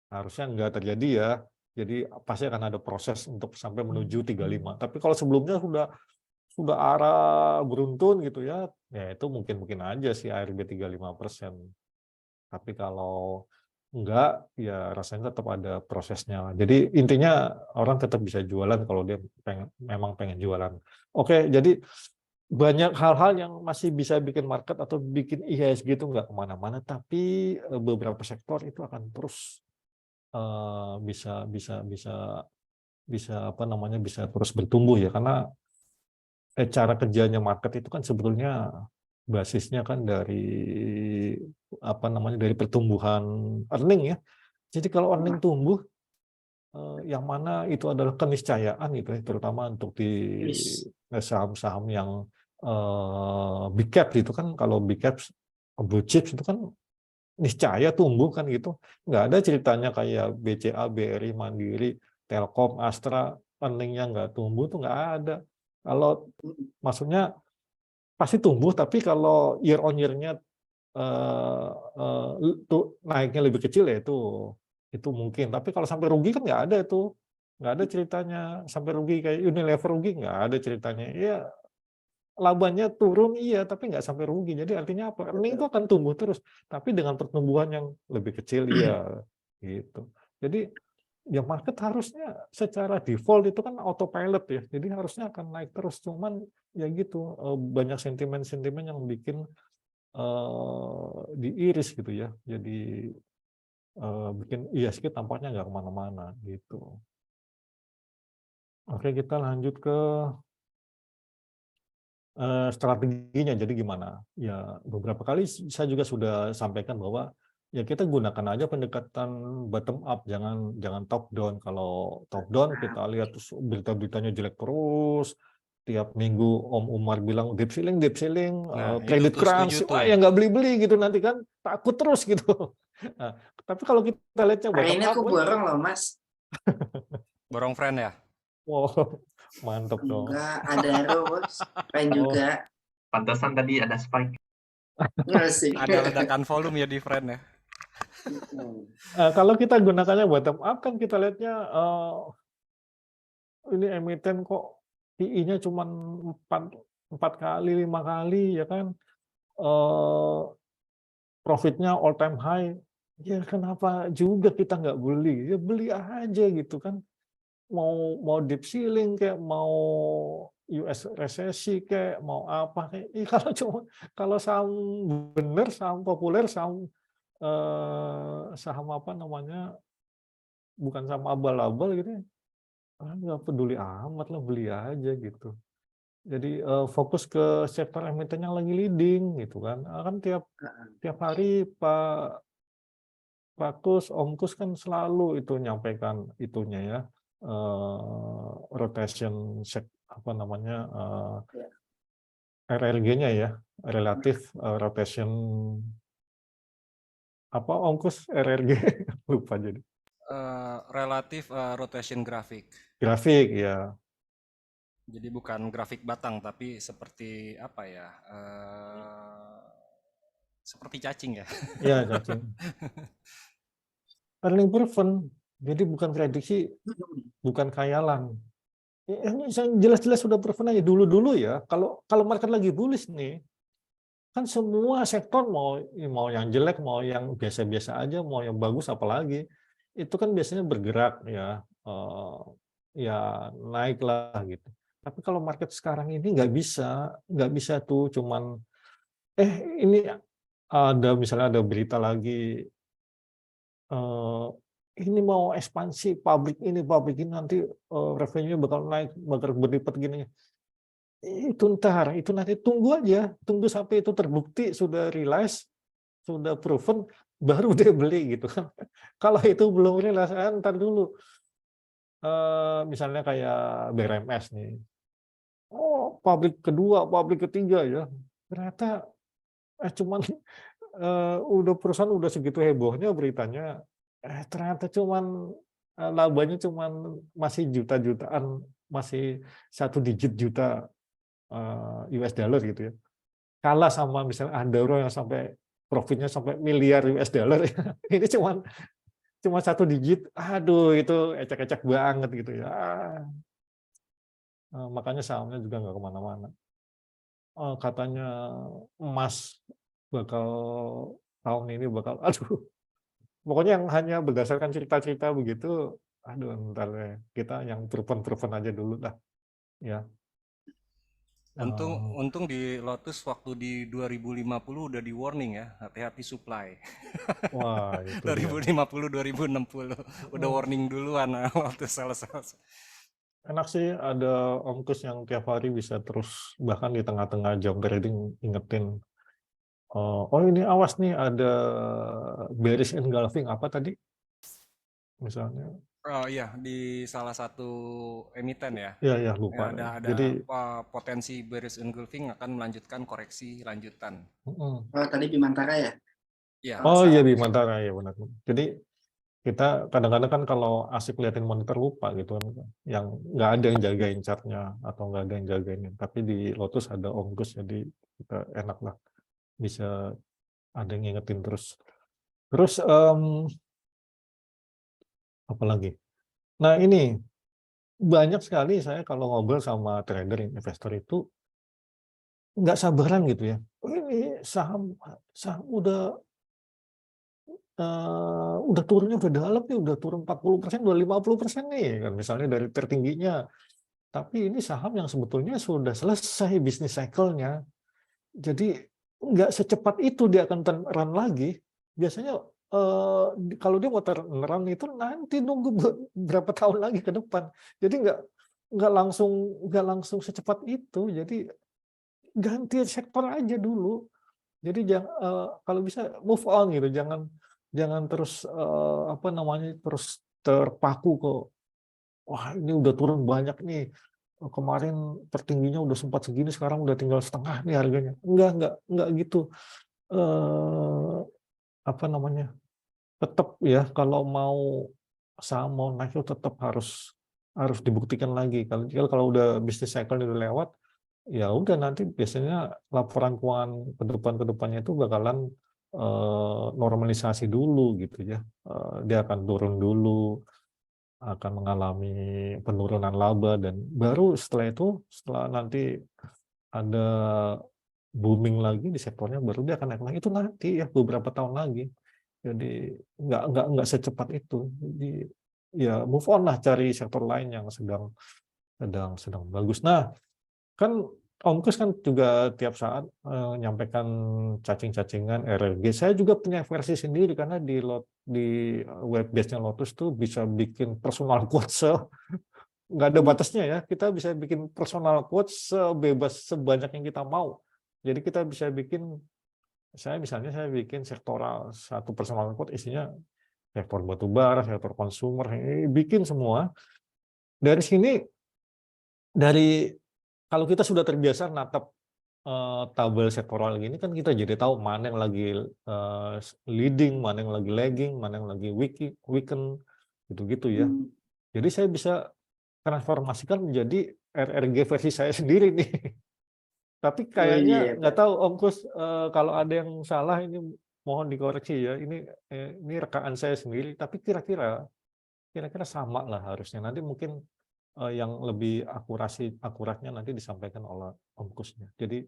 Speaker 3: harusnya nggak terjadi ya. Jadi pasti akan ada proses untuk sampai menuju 35. Tapi kalau sebelumnya sudah arah beruntun gitu ya itu mungkin aja sih ARB 35%. Tapi kalau enggak, ya rasanya tetap ada prosesnya. Jadi intinya orang tetap bisa jualan kalau dia memang pengen jualan. Oke, jadi banyak hal-hal yang masih bisa bikin market atau bikin IHSG itu nggak kemana-mana, tapi beberapa sektor itu akan terus bisa apa namanya, bisa terus bertumbuh ya, karena cara kerjanya market itu kan sebetulnya basisnya kan dari apa namanya, dari pertumbuhan earning ya. Jadi kalau earning tumbuh, yang mana itu adalah keniscayaan gitu ya, terutama untuk di saham-saham yang big cap gitu kan. Kalau big cap blue chips itu kan niscaya tumbuh kan gitu. Nggak ada ceritanya kayak BCA, BRI, Mandiri, Telkom, Astra earningnya nggak tumbuh, tuh nggak ada. Kalau maksudnya pasti tumbuh, tapi kalau year on year-nya naiknya lebih kecil ya itu mungkin. Tapi kalau sampai rugi kan nggak ada tuh, nggak ada ceritanya sampai rugi kayak Unilever rugi, nggak ada ceritanya. Ya labanya turun iya, tapi nggak sampai rugi. Jadi artinya apa? Earning itu akan tumbuh terus, tapi dengan pertumbuhan yang lebih kecil iya gitu. Jadi ya market harusnya secara default itu kan autopilot ya, jadi harusnya akan naik terus. Cuman ya gitu, banyak sentimen-sentimen yang bikin diiris gitu ya, jadi bikin IHSG tampaknya nggak kemana-mana gitu. Oke, kita lanjut ke strateginya. Jadi gimana? Ya beberapa kali saya juga sudah sampaikan bahwa ya kita gunakan aja pendekatan bottom up, jangan top down. Kalau top down kita lihat terus berita-beritanya jelek terus. Tiap minggu Om Umar bilang deep selling,
Speaker 4: Nah,
Speaker 3: credit
Speaker 4: itu tuh setuju
Speaker 3: crunch,
Speaker 4: tuh.
Speaker 3: wah ya nggak beli-beli gitu, nanti kan takut terus gitu. Nah, tapi kalau kita lihatnya
Speaker 1: Hari
Speaker 3: bottom
Speaker 1: ini
Speaker 3: up,
Speaker 1: aku borong loh, Mas.
Speaker 4: Borong friend ya.
Speaker 3: wow, mantap dong.
Speaker 1: Enggak, ada Bos. Keren
Speaker 3: Oh.
Speaker 1: juga.
Speaker 2: Pantesan tadi ada spike.
Speaker 1: Nggak sih.
Speaker 4: Ada ledakan volume ya di friend ya.
Speaker 3: Kalau kita gunakannya bottom up kan kita lihatnya ini emiten kok PI-nya cuma 4 kali, 5 kali ya kan, profitnya all time high. Ya kenapa juga kita nggak beli? Ya beli aja gitu kan. Mau deep selling kayak, mau US resesi kayak, mau apa kayak. Kalau saham bener, saham populer, saham apa namanya, bukan saham abal-abal gitu ya, nggak peduli amat lah, beli aja gitu. Jadi fokus ke sektor emiten yang lagi leading gitu kan. Kan tiap hari Pak Kus, Om Kus kan selalu itu nyampaikan itunya ya, rotation apa namanya, RRG-nya ya, relatif rotation apa Om Kus, RRG lupa jadi.
Speaker 4: Relatif rotation grafik.
Speaker 3: Grafik ya.
Speaker 4: Jadi bukan grafik batang, tapi seperti apa ya? Seperti cacing ya.
Speaker 3: Iya, cacing. Earning proven, jadi bukan prediksi, bukan khayalan. Ini jelas-jelas sudah proven aja dulu ya. Kalau market lagi bullish nih, kan semua sektor mau yang jelek, mau yang biasa-biasa aja, mau yang bagus apalagi, itu kan biasanya bergerak ya, ya naik lah gitu. Tapi kalau market sekarang ini nggak bisa tuh cuman, ini misalnya ada berita lagi, eee, ini mau ekspansi pabrik ini nanti, revenue bakal naik, bakal berlipat gini. Itu nanti tunggu aja, tunggu sampai itu terbukti, sudah realize, sudah proven, baru dia beli gitu kan. Kalau itu belum realize, entar dulu, misalnya kayak BRMS nih, oh pabrik kedua, pabrik ketiga ya, ternyata, cuman, perusahaan udah segitu hebohnya beritanya, ternyata cuman, labanya cuman masih juta-jutaan, masih 1 digit juta, US dollar gitu ya. Kalah sama misalnya Andorra yang sampai profitnya sampai miliar US dollar ya. Ini cuma 1 digit, aduh itu ecek-ecek banget gitu ya. Makanya sahamnya juga nggak kemana-mana. Katanya emas bakal tahun ini bakal, aduh, pokoknya yang hanya berdasarkan cerita-cerita begitu, aduh ntar deh, kita yang proven-proven aja dulu lah, ya.
Speaker 4: Untung
Speaker 3: Eh,
Speaker 4: untung di Lotus waktu di 2050 udah di warning ya, hati-hati supply.
Speaker 3: Wah itu dia.
Speaker 4: 2050 2060 udah
Speaker 3: Hmm.
Speaker 4: warning duluan waktu sales-sales.
Speaker 3: Enak sih ada Om Kus yang tiap hari bisa terus bahkan di tengah-tengah jam trading ingetin, oh ini awas nih ada bearish engulfing apa tadi misalnya,
Speaker 4: Oh iya, di salah satu emiten ya.
Speaker 3: ya
Speaker 4: Ya,
Speaker 3: lupa.
Speaker 4: ada
Speaker 3: Jadi
Speaker 4: potensi bearish engulfing akan melanjutkan koreksi lanjutan.
Speaker 3: mm.
Speaker 1: Oh, tadi Bimantara ya?
Speaker 4: Ya,
Speaker 1: Kalau
Speaker 3: Oh iya
Speaker 1: salah.
Speaker 3: Bimantara ya benar. Jadi kita kadang-kadang kan kalau asik liatin monitor lupa gitu kan, yang nggak ada yang jagain chartnya atau nggak ada yang jagain, tapi di Lotus ada Om Kus jadi kita enak lah bisa ada yang ngingetin terus. Terus apa lagi? Nah ini banyak sekali saya kalau ngobrol sama trader, investor itu nggak sabaran gitu ya. "Oh, ini saham saham udah turunnya udah dalam nih, udah turun 40%, udah 50% nih," kan misalnya dari tertingginya. Tapi ini saham yang sebetulnya sudah selesai bisnis cycle-nya. Jadi nggak secepat itu dia akan turn around lagi. Biasanya, kalau dia mau turn around itu nanti nunggu berapa tahun lagi ke depan. Jadi nggak langsung secepat itu. Jadi ganti sektor aja dulu. Jadi kalau bisa move on gitu, jangan jangan terus, apa namanya, terus terpaku ke, "Wah ini udah turun banyak nih, kemarin tertingginya udah sempat segini, sekarang udah tinggal setengah nih harganya." Enggak gitu. Eee, Apa namanya, tetap ya kalau mau saham mau naik itu tetap harus harus dibuktikan lagi. Kalau udah bisnis cycle udah lewat, ya udah nanti biasanya laporan keuangan ke depannya itu bakalan, normalisasi dulu gitu ya. Dia akan turun dulu, akan mengalami penurunan laba dan baru setelah itu, setelah nanti ada booming lagi di sektornya, baru dia akan naik lagi, itu nanti ya beberapa tahun lagi. Jadi nggak secepat itu. Jadi ya move on lah, cari sektor lain yang sedang sedang sedang bagus. Nah, kan Om Kus kan juga tiap saat, nyampaikan cacing-cacingan RRG. Saya juga punya versi sendiri karena di web base-nya Lotus tuh bisa bikin personal quote nggak ada batasnya ya. Kita bisa bikin personal quote sebebas sebanyak yang kita mau. Jadi kita bisa bikin, saya bikin sektoral, satu personal quote isinya sektor batubara, sektor konsumer, bikin semua. Dari sini, dari kalau kita sudah terbiasa natap, tabel sektoral gini kan kita jadi tahu mana yang lagi, leading, mana yang lagi lagging, mana yang lagi weaken, gitu-gitu ya.
Speaker 1: Hmm.
Speaker 3: Jadi saya bisa transformasikan menjadi RRG versi saya sendiri nih. Tapi
Speaker 1: Oh iya
Speaker 3: kayaknya
Speaker 1: ya,
Speaker 3: nggak
Speaker 1: Pak.
Speaker 3: tahu Om Kus, kalau ada yang salah ini mohon dikoreksi ya. Ini rekaan saya sendiri, tapi kira-kira sama lah harusnya. Nanti mungkin, yang lebih akuratnya nanti disampaikan oleh Om Kusnya. Jadi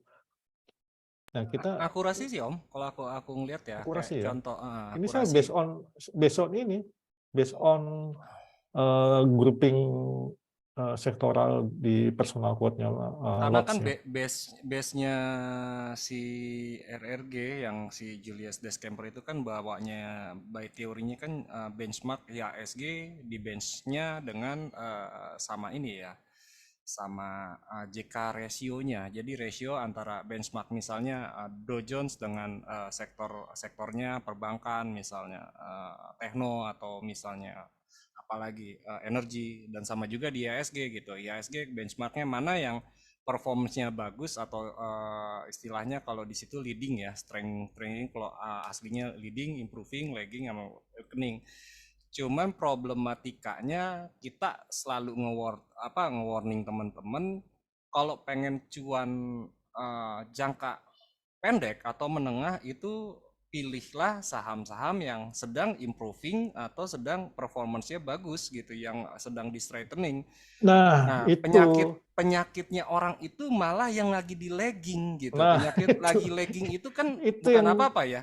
Speaker 3: Nah, kita
Speaker 4: Akurasi sih Om, kalau aku ngelihat ya, kayak
Speaker 3: akurasi ya.
Speaker 4: contoh
Speaker 3: Ini saya
Speaker 4: akurasi.
Speaker 3: based on grouping sektoral di personal quote-nya
Speaker 4: Karena
Speaker 3: Lodge
Speaker 4: kan
Speaker 3: ya.
Speaker 4: base-nya si RRG yang si Julius Descamper itu kan bawanya by teorinya kan benchmark IHSG di benchnya dengan sama ini ya, sama JK rasionya. Jadi rasio antara benchmark misalnya Dow Jones dengan sektornya perbankan misalnya tekno atau misalnya apalagi energi, dan sama juga di IHSG gitu. IHSG benchmarknya mana yang performance-nya bagus atau istilahnya kalau di situ leading ya, strength training, kalau aslinya leading, improving, lagging sama weakening. Cuman problematikanya kita selalu nge-warning teman-teman kalau pengen cuan jangka pendek atau menengah itu pilihlah saham-saham yang sedang improving atau sedang performance-nya bagus gitu, yang sedang di straightening.
Speaker 3: Nah,
Speaker 4: Nah,
Speaker 3: itu.
Speaker 4: penyakitnya orang itu malah yang lagi di lagging gitu.
Speaker 3: Nah,
Speaker 4: Penyakit lagi lagging itu kan
Speaker 3: itu
Speaker 4: bukan
Speaker 3: yang
Speaker 4: apa-apa ya.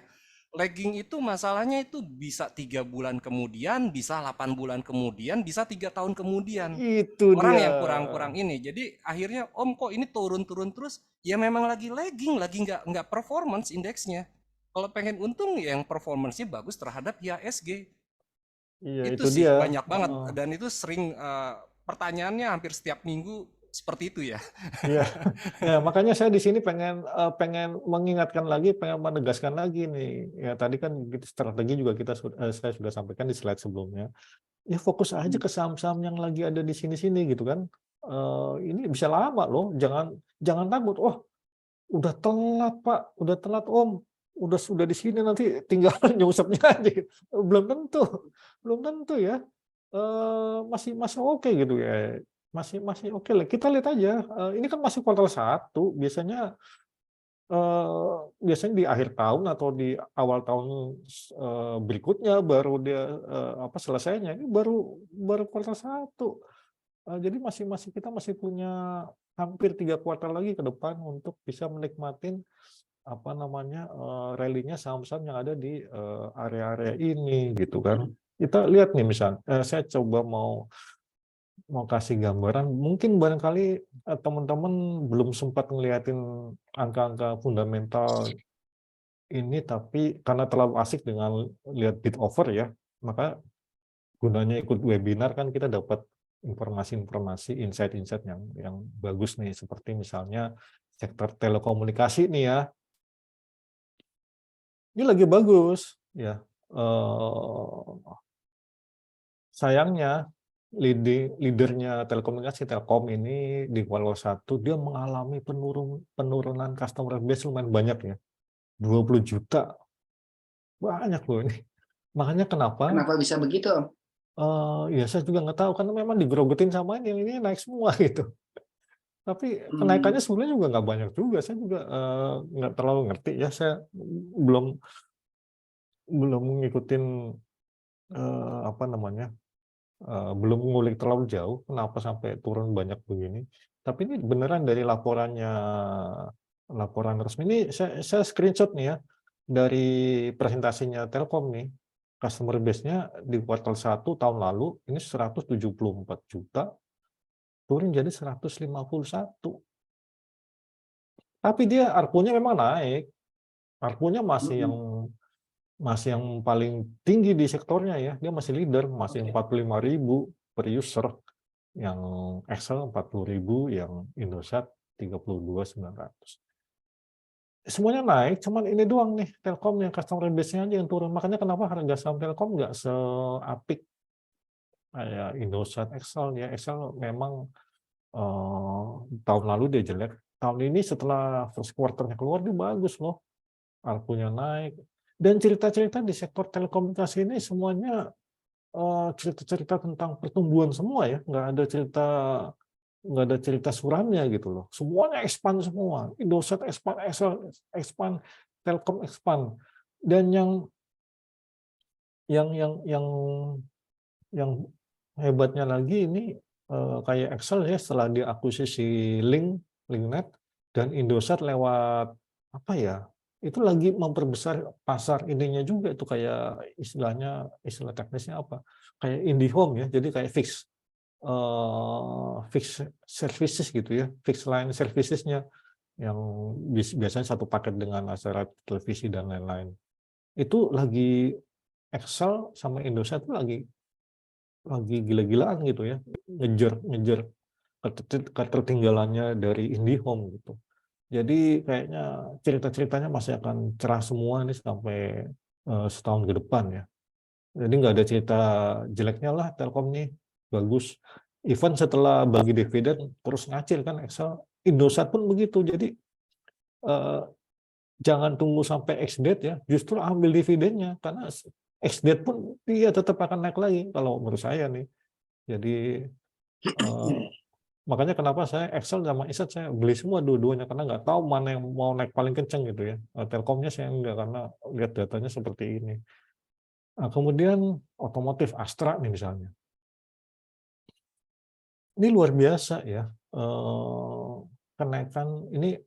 Speaker 4: Lagging itu masalahnya itu bisa 3 bulan kemudian, bisa 8 bulan kemudian, bisa 3 tahun kemudian.
Speaker 3: itu
Speaker 4: Orang
Speaker 3: dia.
Speaker 4: yang kurang-kurang ini. Jadi akhirnya Om kok ini turun-turun terus? Ya memang lagi lagging, lagi nggak performance indeksnya. Kalau pengen untung ya yang performance-nya bagus terhadap IHSG.
Speaker 3: Iya,
Speaker 4: Itu
Speaker 3: itu
Speaker 4: sih
Speaker 3: dia.
Speaker 4: banyak banget, dan itu sering pertanyaannya hampir setiap minggu seperti itu ya.
Speaker 3: Iya, ya makanya saya di sini pengen mengingatkan lagi, pengen menegaskan lagi nih. Ya tadi kan strategi juga saya sudah sampaikan di slide sebelumnya. Ya fokus aja ke saham-saham yang lagi ada di sini-sini gitu kan. Ini bisa lama loh. Jangan takut. Oh, udah telat Pak, udah telat Om, sudah di sini nanti tinggal nyusapnya aja. Belum tentu ya. Masih masih oke gitu ya. Masih oke lah. Kita lihat aja. Ini kan masih kuartal 1. Biasanya di akhir tahun atau di awal tahun berikutnya baru dia selesainya. Ini baru kuartal 1. Jadi kita masih punya hampir 3 kuartal lagi ke depan untuk bisa menikmatin rally-nya saham-saham yang ada di area-area ini gitu kan. Kita lihat nih misal, saya coba mau kasih gambaran, mungkin barangkali teman-teman belum sempat ngeliatin angka-angka fundamental ini, tapi karena terlalu asik dengan lihat bid over ya, maka gunanya ikut webinar kan kita dapat informasi-informasi, insight-insight yang bagus nih, seperti misalnya sektor telekomunikasi nih ya, ini lagi bagus ya. Sayangnya leadernya telekomunikasi Telkom ini di kuartal 1 dia mengalami penurunan customer base lumayan banyak ya. 20 juta. Banyak loh ini. Makanya kenapa?
Speaker 1: Kenapa bisa begitu, Om?
Speaker 3: Ya saya juga nggak tahu, karena memang digerogetin sama ini naik semua gitu. Tapi kenaikannya sebenarnya juga nggak banyak juga. Saya juga nggak terlalu ngerti ya. Saya belum ngikutin belum ngulik terlalu jauh kenapa sampai turun banyak begini. Tapi ini beneran dari laporan resmi ini, saya screenshot nih ya dari presentasinya Telkom nih. Customer base-nya di kuartal 1 tahun lalu ini 174 juta, turun jadi 151. Tapi dia ARPU-nya memang naik. ARPU-nya masih yang paling tinggi di sektornya ya. Dia masih leader, masih 45.000 per user. Yang Excel 40.000, yang Indosat 32.900. Semuanya naik, cuman ini doang nih Telkom yang customer base-nya aja yang turun. Makanya kenapa harga saham Telkom nggak seapik kayak Indosat, Excel ya. Excel memang tahun lalu dia jelek. Tahun ini setelah first quarter-nya keluar dia bagus loh. ARPU-nya naik. Dan cerita-cerita di sektor telekomunikasi ini semuanya cerita-cerita tentang pertumbuhan semua ya, nggak ada cerita suramnya gitu loh. Semuanya expand semua. Indosat expand, Excel expand, Telkom expand. Dan yang hebatnya lagi ini kayak Excel ya, setelah diakuisisi Linknet dan Indosat lewat apa ya, itu lagi memperbesar pasar ininya juga itu kayak istilah teknisnya apa, kayak IndiHome ya, jadi kayak fix services gitu ya, fix line services-nya yang biasanya satu paket dengan acara televisi dan lain-lain. Itu lagi Excel sama Indosat itu lagi gila-gilaan gitu ya, ngejar ketertinggalannya dari IndiHome gitu. Jadi kayaknya cerita-ceritanya masih akan cerah semua nih sampai setahun ke depan ya. Jadi nggak ada cerita jeleknya lah Telkom nih, bagus. Even setelah bagi dividen terus ngacil kan Excel, Indosat pun begitu. Jadi eh, jangan tunggu sampai ex-date ya, justru ambil dividennya karena ex-date pun dia tetap akan naik lagi kalau menurut saya nih. Jadi makanya kenapa saya Excel sama Isat saya beli semua dua-duanya karena nggak tahu mana yang mau naik paling kenceng gitu ya. Telkomnya saya enggak karena lihat datanya seperti ini. Nah, kemudian otomotif Astra nih misalnya. Ini luar biasa ya. Kenaikan ini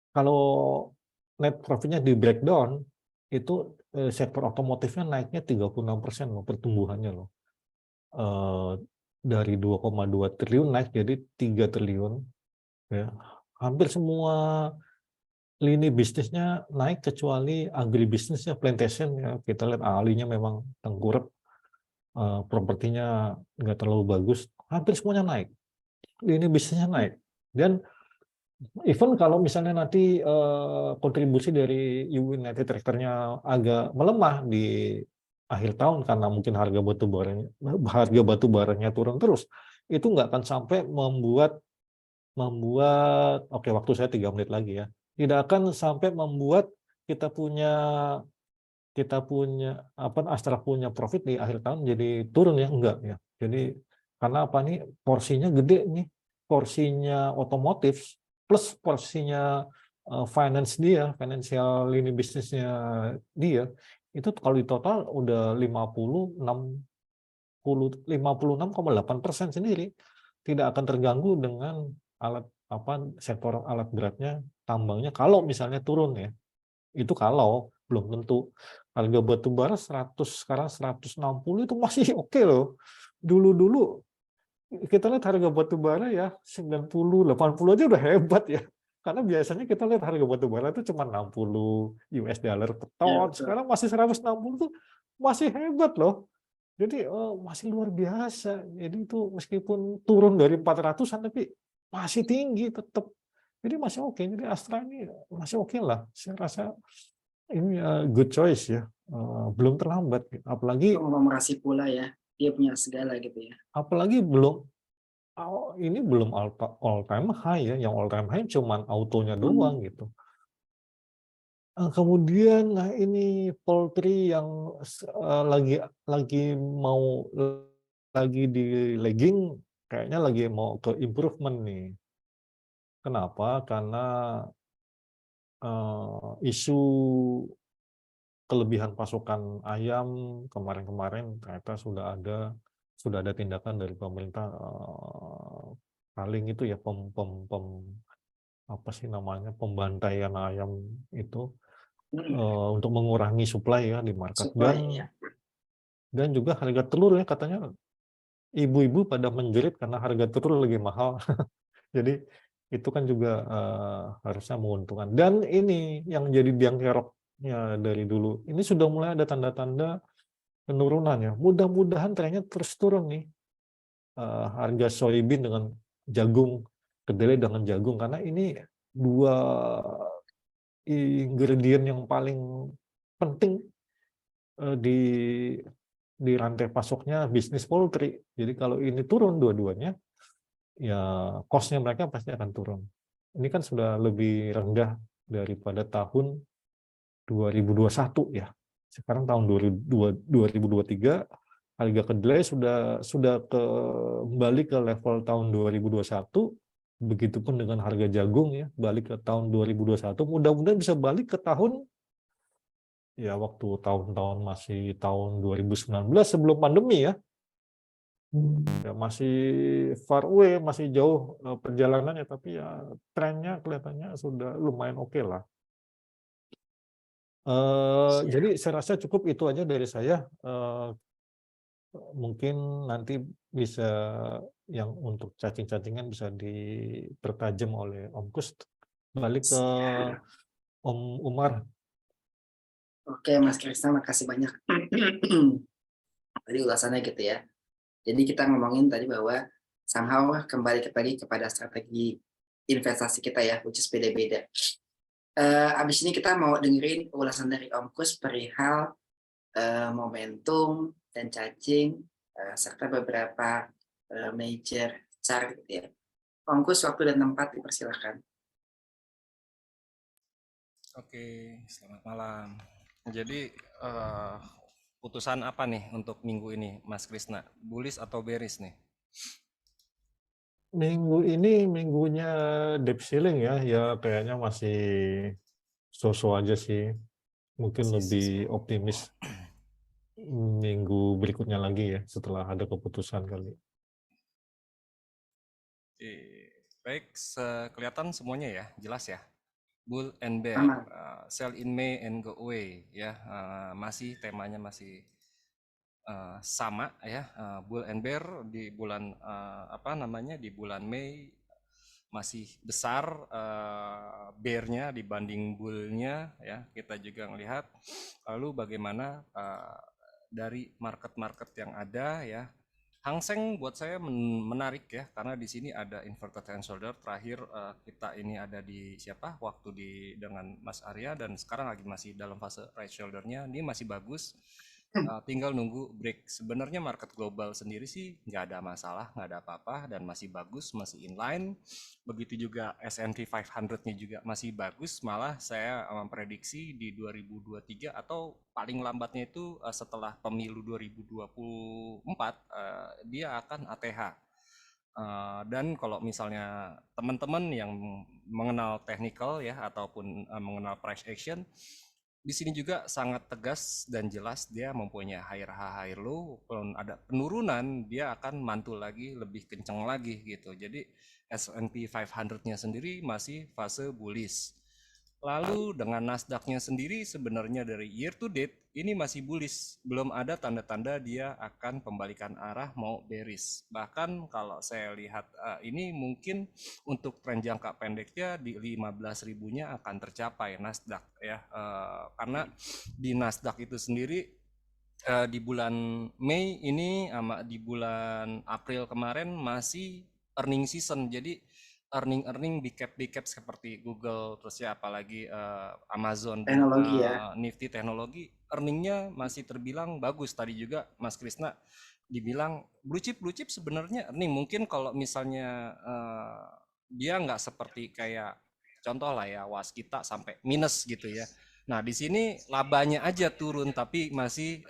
Speaker 3: kalau net profit-nya di breakdown itu sektor otomotifnya naiknya 36% loh pertumbuhannya loh. Dari 2,2 triliun naik jadi 3 triliun ya. Hampir semua lini bisnisnya naik kecuali agribisnisnya plantation ya. Kita lihat ahlinya memang tengkurap, propertinya nggak terlalu bagus, hampir semuanya naik. Lini bisnisnya naik. Dan even kalau misalnya nanti kontribusi dari United Tractor-nya agak melemah di akhir tahun karena mungkin harga batu baranya turun terus, itu nggak akan sampai membuat oke waktu saya 3 menit lagi ya, tidak akan sampai membuat kita punya Astra punya profit di akhir tahun jadi turun ya, enggak ya. Jadi karena apa nih, porsinya gede nih, porsinya otomotif plus porsinya financial lini bisnisnya dia, itu kalau di total udah 56,8% sendiri, tidak akan terganggu dengan sektor alat beratnya, tambangnya kalau misalnya turun ya. Itu kalau belum tentu. Harga batu bara 100 sekarang 160 itu masih oke loh. Dulu kita lihat harga batu bara ya 90 80 aja udah hebat ya. Karena biasanya kita lihat harga batu bara itu cuma 60 US dollar per ton. Sekarang masih 160 tuh masih hebat loh. Jadi masih luar biasa. Jadi itu meskipun turun dari 400-an tapi masih tinggi tetap. Jadi masih oke. Jadi Astra ini masih oke lah. Saya rasa ini good choice ya. Belum terlambat. Apalagi
Speaker 1: Konglomerasi pula ya, dia punya segala gitu ya.
Speaker 3: ini belum all time high ya. Yang all time high cuman autonya doang gitu. Kemudian nah ini poultry yang lagi di lagging, kayaknya lagi mau ke improvement nih. Kenapa? Karena isu kelebihan pasokan ayam kemarin-kemarin ternyata sudah ada tindakan dari pemerintah, paling itu ya apa sih namanya, pembantaian ayam itu untuk mengurangi supply ya di market. Dan juga harga telur ya katanya ibu-ibu pada menjerit karena harga telur lagi mahal. Jadi itu kan juga harusnya menguntungkan. Dan ini yang jadi biang keroknya dari dulu, ini sudah mulai ada tanda-tanda penurunan ya. Mudah-mudahan trennya terus turun nih. Harga soybean dengan jagung, kedelai dengan jagung, karena ini dua ingredient yang paling penting di rantai pasoknya bisnis poultry. Jadi kalau ini turun dua-duanya, ya cost-nya mereka pasti akan turun. Ini kan sudah lebih rendah daripada tahun 2021 ya. Sekarang tahun 2023 harga kedelai sudah kembali ke level tahun 2021. Begitupun dengan harga jagung ya, balik ke tahun 2021. Mudah-mudahan bisa balik ke tahun ya waktu tahun-tahun masih tahun 2019 sebelum pandemi ya. Ya masih far away, masih jauh perjalanannya, tapi ya trennya kelihatannya sudah lumayan oke lah.
Speaker 1: Siap.
Speaker 3: Jadi saya rasa cukup itu aja dari saya. Mungkin nanti bisa yang untuk cacing-cacingan bisa dipertajam oleh Om Kus. Balik ke
Speaker 1: Siap.
Speaker 3: Om Umar.
Speaker 1: Oke, Mas Krisna, makasih banyak. Tadi ulasannya gitu ya. Jadi kita ngomongin tadi bahwa somehow kembali lagi kepada strategi investasi kita ya, which is beda-beda. Abis ini kita mau dengerin ulasan dari Om Kus perihal momentum dan cacing serta beberapa major chart gitu ya. Om Kus, waktu dan tempat dipersilakan.
Speaker 4: Oke, selamat malam. Jadi putusan apa nih untuk minggu ini, Mas Krisna? Bullish atau bearish nih?
Speaker 3: Minggu ini minggunya deep ceiling ya, ya kayaknya masih so-so aja sih. Mungkin
Speaker 4: Masih
Speaker 3: lebih
Speaker 4: so-so.
Speaker 3: optimis minggu berikutnya lagi ya, setelah ada keputusan kali.
Speaker 4: Oke, baik, kelihatan semuanya ya, jelas ya. Bull and bear,
Speaker 1: Aman.
Speaker 4: sell in May and go away ya, masih temanya masih sama ya, bull and bear di bulan di bulan Mei masih besar bear-nya dibanding bull-nya ya. Kita juga melihat lalu bagaimana dari market-market yang ada ya. Hang Seng buat saya menarik ya, karena di sini ada inverted hand shoulder. Terakhir kita ini ada di siapa waktu dengan Mas Arya, dan sekarang lagi masih dalam fase right shoulder-nya. Ini masih bagus. Tinggal nunggu break. Sebenarnya market global sendiri sih nggak ada masalah, nggak ada apa-apa, dan masih bagus, masih inline. Begitu juga S&P 500-nya juga masih bagus. Malah saya memprediksi di 2023 atau paling lambatnya itu setelah pemilu 2024 dia akan ATH. Dan kalau misalnya teman-teman yang mengenal technical ya ataupun mengenal price action, di sini juga sangat tegas dan jelas dia mempunyai higher high, higher low. Kalau ada penurunan dia akan mantul lagi, lebih kencang lagi gitu. Jadi S&P 500-nya sendiri masih fase bullish. Lalu dengan Nasdaq-nya sendiri sebenarnya dari year to date ini masih bullish, belum ada tanda-tanda dia akan pembalikan arah mau bearish. Bahkan kalau saya lihat ini mungkin untuk tren jangka pendeknya di 15 ribunya akan tercapai Nasdaq ya, karena di Nasdaq itu sendiri di bulan Mei ini sama di bulan April kemarin masih earning season. Jadi earning big cap seperti Google, terus ya apalagi Amazon dan
Speaker 1: Teknologi ya.
Speaker 4: Nifty Teknologi earningnya masih terbilang bagus. Tadi juga Mas Krisna dibilang blue chip sebenarnya earning mungkin kalau misalnya dia nggak seperti kayak contoh lah ya Waskita sampai minus gitu ya. Nah, di sini labanya aja turun tapi masih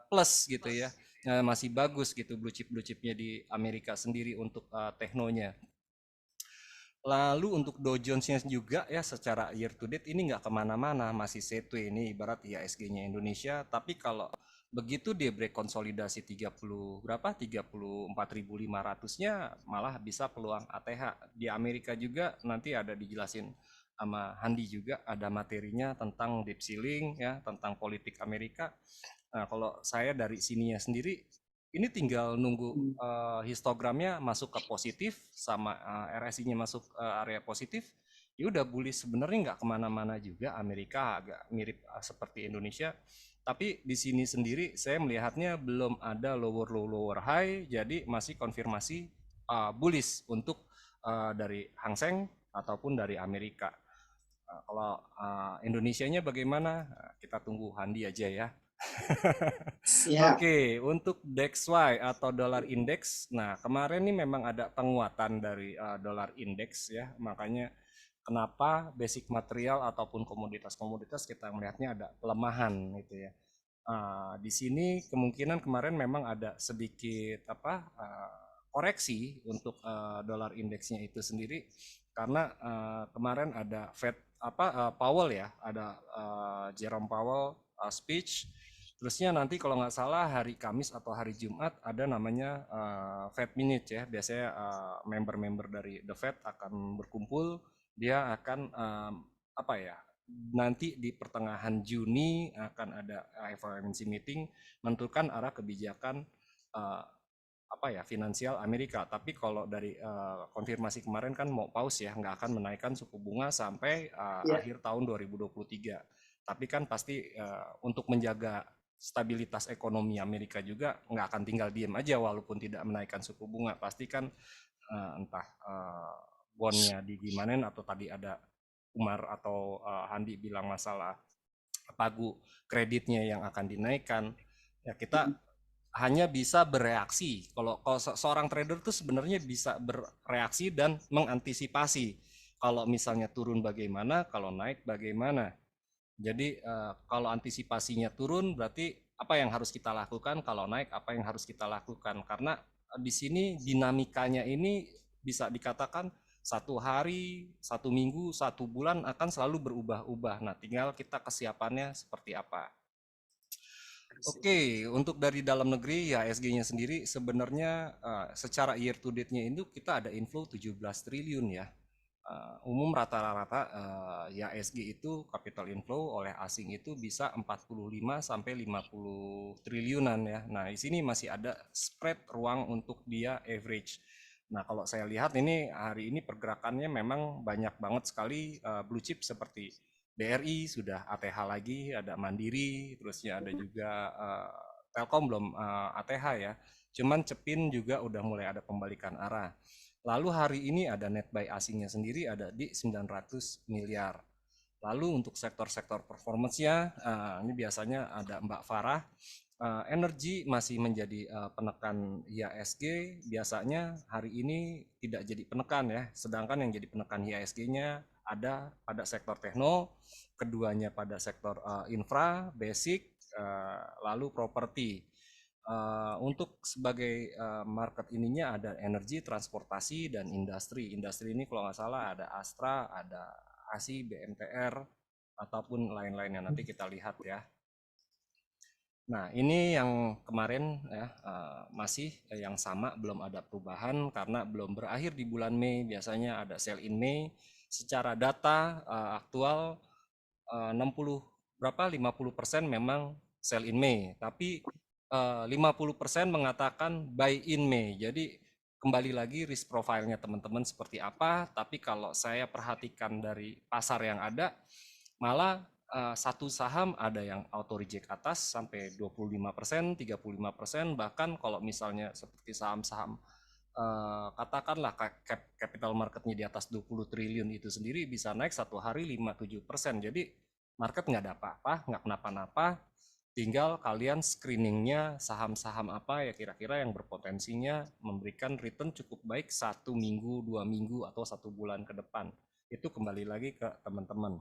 Speaker 4: plus gitu ya. Masih bagus gitu blue chipnya di Amerika sendiri untuk teknonya. Lalu untuk Dow Jones-nya juga ya secara year to date ini nggak kemana-mana, masih setwe ini ibarat IHSG-nya Indonesia. Tapi kalau begitu dia break konsolidasi 34.500-nya malah bisa peluang ATH. Di Amerika juga nanti ada dijelasin sama Handi juga ada materinya tentang deep ceiling ya, tentang politik Amerika. Nah, kalau saya dari sininya sendiri ini tinggal nunggu histogramnya masuk ke positif sama RSI-nya masuk area positif. Ya udah bullish, sebenarnya nggak kemana-mana juga. Amerika agak mirip seperti Indonesia. Tapi di sini sendiri saya melihatnya belum ada lower low lower high, jadi masih konfirmasi bullish untuk dari Hang Seng ataupun dari Amerika. Kalau Indonesianya bagaimana? Kita tunggu Handi aja ya.
Speaker 1: Siap.
Speaker 4: Oke, untuk DXY atau dollar index, nah kemarin ini memang ada penguatan dari dollar index ya, makanya kenapa basic material ataupun komoditas-komoditas kita melihatnya ada pelemahan gitu ya. Di sini kemungkinan kemarin memang ada sedikit koreksi untuk dollar indeksnya itu sendiri karena kemarin ada Fed Powell ya, ada Jerome Powell speech. Terusnya nanti kalau nggak salah hari Kamis atau hari Jumat ada namanya Fed Minute ya. Biasanya member-member dari The Fed akan berkumpul, dia akan nanti di pertengahan Juni akan ada FOMC meeting menentukan arah kebijakan finansial Amerika. Tapi kalau dari konfirmasi kemarin kan mau pause ya, nggak akan menaikkan suku bunga sampai akhir tahun 2023. Tapi kan pasti untuk menjaga stabilitas ekonomi Amerika juga nggak akan tinggal diem aja walaupun tidak menaikkan suku bunga. Pasti kan entah bondnya digimanain, atau tadi ada Umar atau Handi bilang masalah pagu kreditnya yang akan dinaikkan. Ya kita hanya bisa bereaksi. Kalau seorang trader tuh sebenarnya bisa bereaksi dan mengantisipasi. Kalau misalnya turun bagaimana, kalau naik bagaimana. Jadi kalau antisipasinya turun berarti apa yang harus kita lakukan, kalau naik apa yang harus kita lakukan. Karena di sini dinamikanya ini bisa dikatakan satu hari, satu minggu, satu bulan akan selalu berubah-ubah. Nah, tinggal kita kesiapannya seperti apa. Oke, untuk dari dalam negeri ya IHSG-nya sendiri sebenarnya secara year to date-nya itu kita ada inflow 17 triliun ya. Umum rata-rata IHSG itu capital inflow oleh asing itu bisa 45 sampai 50 triliunan ya. Nah, di sini masih ada spread ruang untuk dia average. Nah, kalau saya lihat ini hari ini pergerakannya memang banyak banget sekali blue chip seperti BRI sudah ATH lagi, ada Mandiri, terusnya ada juga Telkom belum ATH ya. Cuman Cepin juga udah mulai ada pembalikan arah. Lalu hari ini ada net buy asingnya sendiri ada di 900 miliar. Lalu untuk sektor-sektor performance-nya, ini biasanya ada Mbak Farah. Energi masih menjadi penekan IHSG, biasanya hari ini tidak jadi penekan ya. Sedangkan yang jadi penekan IHSG-nya ada pada sektor tekno, keduanya pada sektor infra, basic, lalu properti. Untuk sebagai market ininya ada energi, transportasi, dan industri. Industri ini kalau nggak salah ada Astra, ada ASI, BMTR, ataupun lain-lainnya. Nanti kita lihat ya. Nah, ini yang kemarin ya masih yang sama, belum ada perubahan karena belum berakhir di bulan Mei. Biasanya ada sell in Mei. Secara data aktual 60 berapa 50% memang sell in Mei, tapi 50% mengatakan buy in Mei. Jadi kembali lagi risk profile-nya teman-teman seperti apa, tapi kalau saya perhatikan dari pasar yang ada, malah satu saham ada yang auto reject atas sampai 25%, 35%, bahkan kalau misalnya seperti saham-saham katakanlah capital marketnya di atas 20 triliun itu sendiri bisa naik satu hari 5-7%. Jadi market nggak ada apa-apa, nggak kenapa-napa, tinggal kalian screeningnya saham-saham apa ya kira-kira yang berpotensinya memberikan return cukup baik 1 minggu, 2 minggu, atau 1 bulan ke depan. Itu kembali lagi ke teman-teman.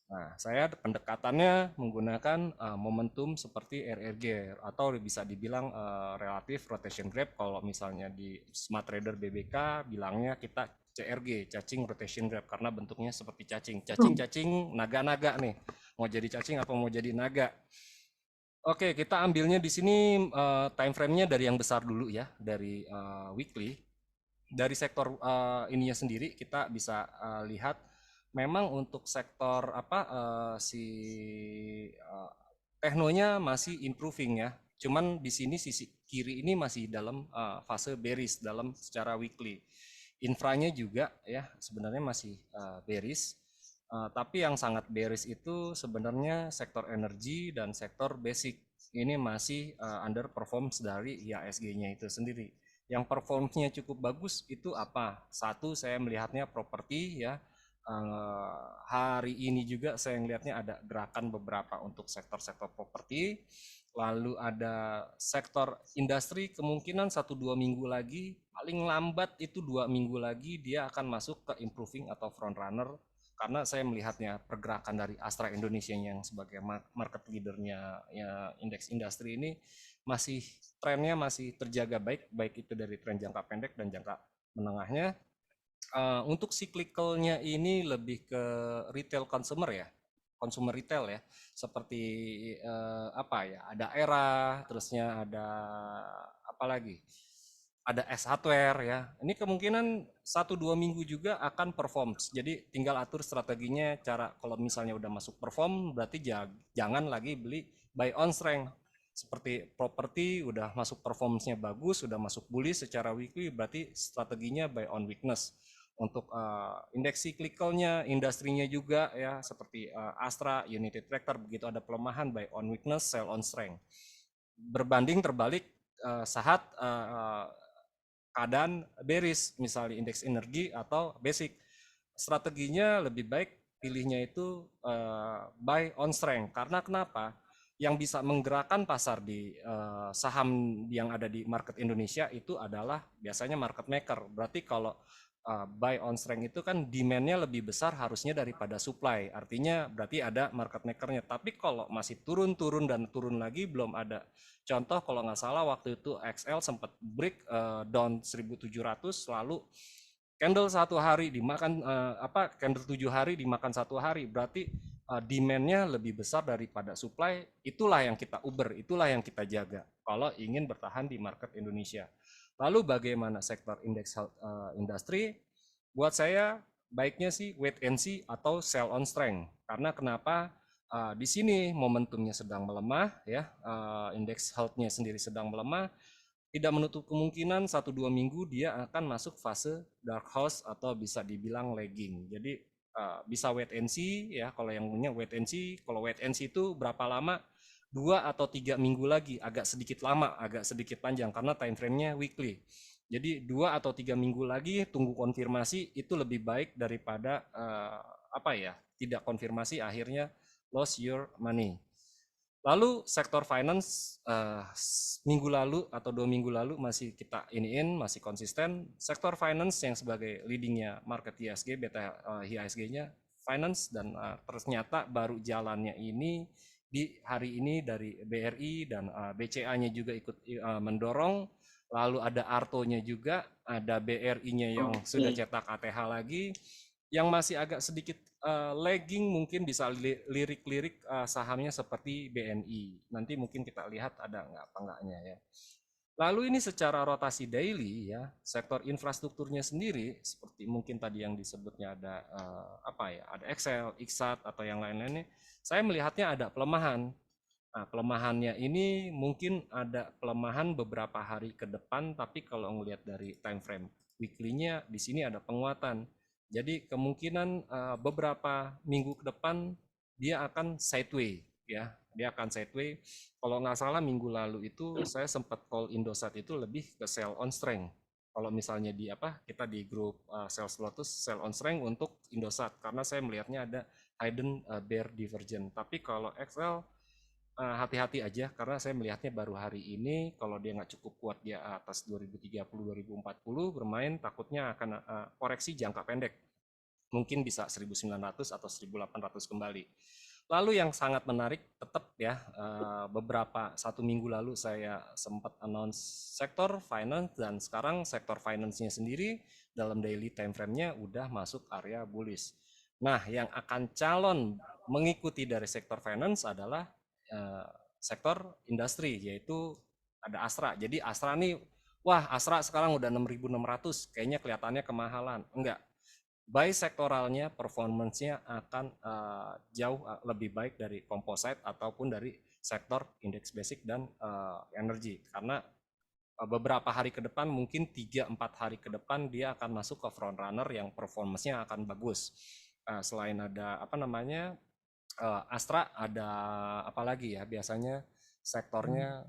Speaker 4: Nah, saya pendekatannya menggunakan momentum seperti RRG atau bisa dibilang relatif rotation gap. Kalau misalnya di Smart Trader BBK bilangnya kita CRG, cacing rotation gap, karena bentuknya seperti cacing. Cacing-cacing naga-naga nih. Mau jadi cacing apa mau jadi naga? Oke, kita ambilnya di sini time frame-nya dari yang besar dulu ya, dari weekly. Dari sektor ininya sendiri kita bisa lihat memang untuk sektor teknonya masih improving ya. Cuman di sini sisi kiri ini masih dalam fase bearish dalam secara weekly. Infranya juga ya sebenarnya masih bearish. Tapi yang sangat bearish itu sebenarnya sektor energi dan sektor basic. Ini masih underperform dari IHSG-nya itu sendiri. Yang performnya cukup bagus itu apa? Satu, saya melihatnya properti ya. Hari ini juga saya melihatnya ada gerakan beberapa untuk sektor-sektor properti. Lalu ada sektor industri, kemungkinan 1-2 minggu lagi, paling lambat itu 2 minggu lagi dia akan masuk ke improving atau front runner. Karena saya melihatnya pergerakan dari Astra Indonesia yang sebagai market leadernya ya, indeks industri ini masih trennya masih terjaga baik, baik itu dari tren jangka pendek dan jangka menengahnya. Untuk cyclicalnya ini lebih ke retail consumer ya, consumer retail ya, seperti apa ya, ada era, terusnya ada apa lagi, ada S hardware ya. Ini kemungkinan 1-2 minggu juga akan perform. Jadi tinggal atur strateginya, cara kalau misalnya udah masuk perform berarti jangan lagi beli buy on strength. Seperti properti udah masuk performance-nya bagus, udah masuk bullish secara weekly, berarti strateginya buy on weakness. Untuk indeks cyclicalnya, industrinya juga ya, seperti Astra, United Tractor, begitu ada pelemahan buy on weakness, sell on strength. Berbanding terbalik saat keadaan bearish, misalnya indeks energi atau basic, strateginya lebih baik pilihnya itu buy on strength. Karena kenapa? Yang bisa menggerakkan pasar di saham yang ada di market Indonesia itu adalah biasanya market maker. Berarti kalau buy on strength itu kan demand-nya lebih besar harusnya daripada supply. Artinya berarti ada market maker-nya. Tapi kalau masih turun-turun dan turun lagi, belum ada. Contoh kalau nggak salah waktu itu XL sempat break down 1700, lalu candle 1 hari dimakan candle 7 hari dimakan 1 hari, berarti demand-nya lebih besar daripada supply. Itulah yang kita uber, itulah yang kita jaga kalau ingin bertahan di market Indonesia. Lalu bagaimana sektor indeks industri? Buat saya baiknya sih wait and see atau sell on strength. Karena kenapa? Di sini momentumnya sedang melemah ya, indeks health-nya sendiri sedang melemah, tidak menutup kemungkinan 1-2 minggu dia akan masuk fase dark horse atau bisa dibilang lagging. Jadi bisa wait and see ya, kalau yang punya wait and see. Kalau wait and see itu berapa lama? 2 atau 3 minggu lagi, agak sedikit lama, agak sedikit panjang karena time frame-nya weekly. Jadi 2 atau 3 minggu lagi tunggu konfirmasi, itu lebih baik daripada tidak konfirmasi akhirnya lost your money. Lalu sektor finance minggu lalu atau 2 minggu lalu masih kita masih konsisten. Sektor finance yang sebagai leadingnya market IHSG, beta IHSG-nya finance, dan ternyata baru jalannya ini di hari ini dari BRI dan BCA-nya juga ikut mendorong. Lalu ada Arto-nya juga, ada BRI-nya yang sudah cetak ATH lagi. Yang masih agak sedikit lagging mungkin bisa lirik-lirik sahamnya seperti BNI. Nanti mungkin kita lihat ada nggak apa enggaknya ya. Lalu ini secara rotasi daily ya, sektor infrastrukturnya sendiri seperti mungkin tadi yang disebutnya ada ada Excel, XAT atau yang lain-lainnya. Saya melihatnya ada pelemahan. Nah, pelemahannya ini mungkin ada pelemahan beberapa hari ke depan, tapi kalau ngelihat dari time frame weekly-nya di sini ada penguatan. Jadi kemungkinan beberapa minggu ke depan dia akan sideway ya, dia akan sideway. Kalau nggak salah minggu lalu itu saya sempat call Indosat itu lebih ke sell on strength. Kalau misalnya di kita di grup sales lotus sell on strength untuk Indosat karena saya melihatnya ada hidden bear divergence. Tapi kalau XL hati-hati aja karena saya melihatnya baru hari ini, kalau dia nggak cukup kuat di atas 2030 2040 bermain, takutnya akan koreksi jangka pendek, mungkin bisa 1900 atau 1800 kembali. Lalu yang sangat menarik tetap ya, beberapa 1 minggu lalu saya sempat announce sektor finance, dan sekarang sektor finance-nya sendiri dalam daily time frame-nya udah masuk area bullish. Nah, yang akan calon mengikuti dari sektor finance adalah sektor industri, yaitu ada Astra. Jadi Astra nih, wah Astra sekarang udah 6.600, kayaknya kelihatannya kemahalan. Enggak, buy sektoralnya performance-nya akan jauh lebih baik dari composite ataupun dari sektor indeks basic dan energi, karena beberapa hari ke depan, mungkin 3-4 hari ke depan dia akan masuk ke front runner yang performance-nya akan bagus. Selain ada Astra, ada apa lagi ya, biasanya sektornya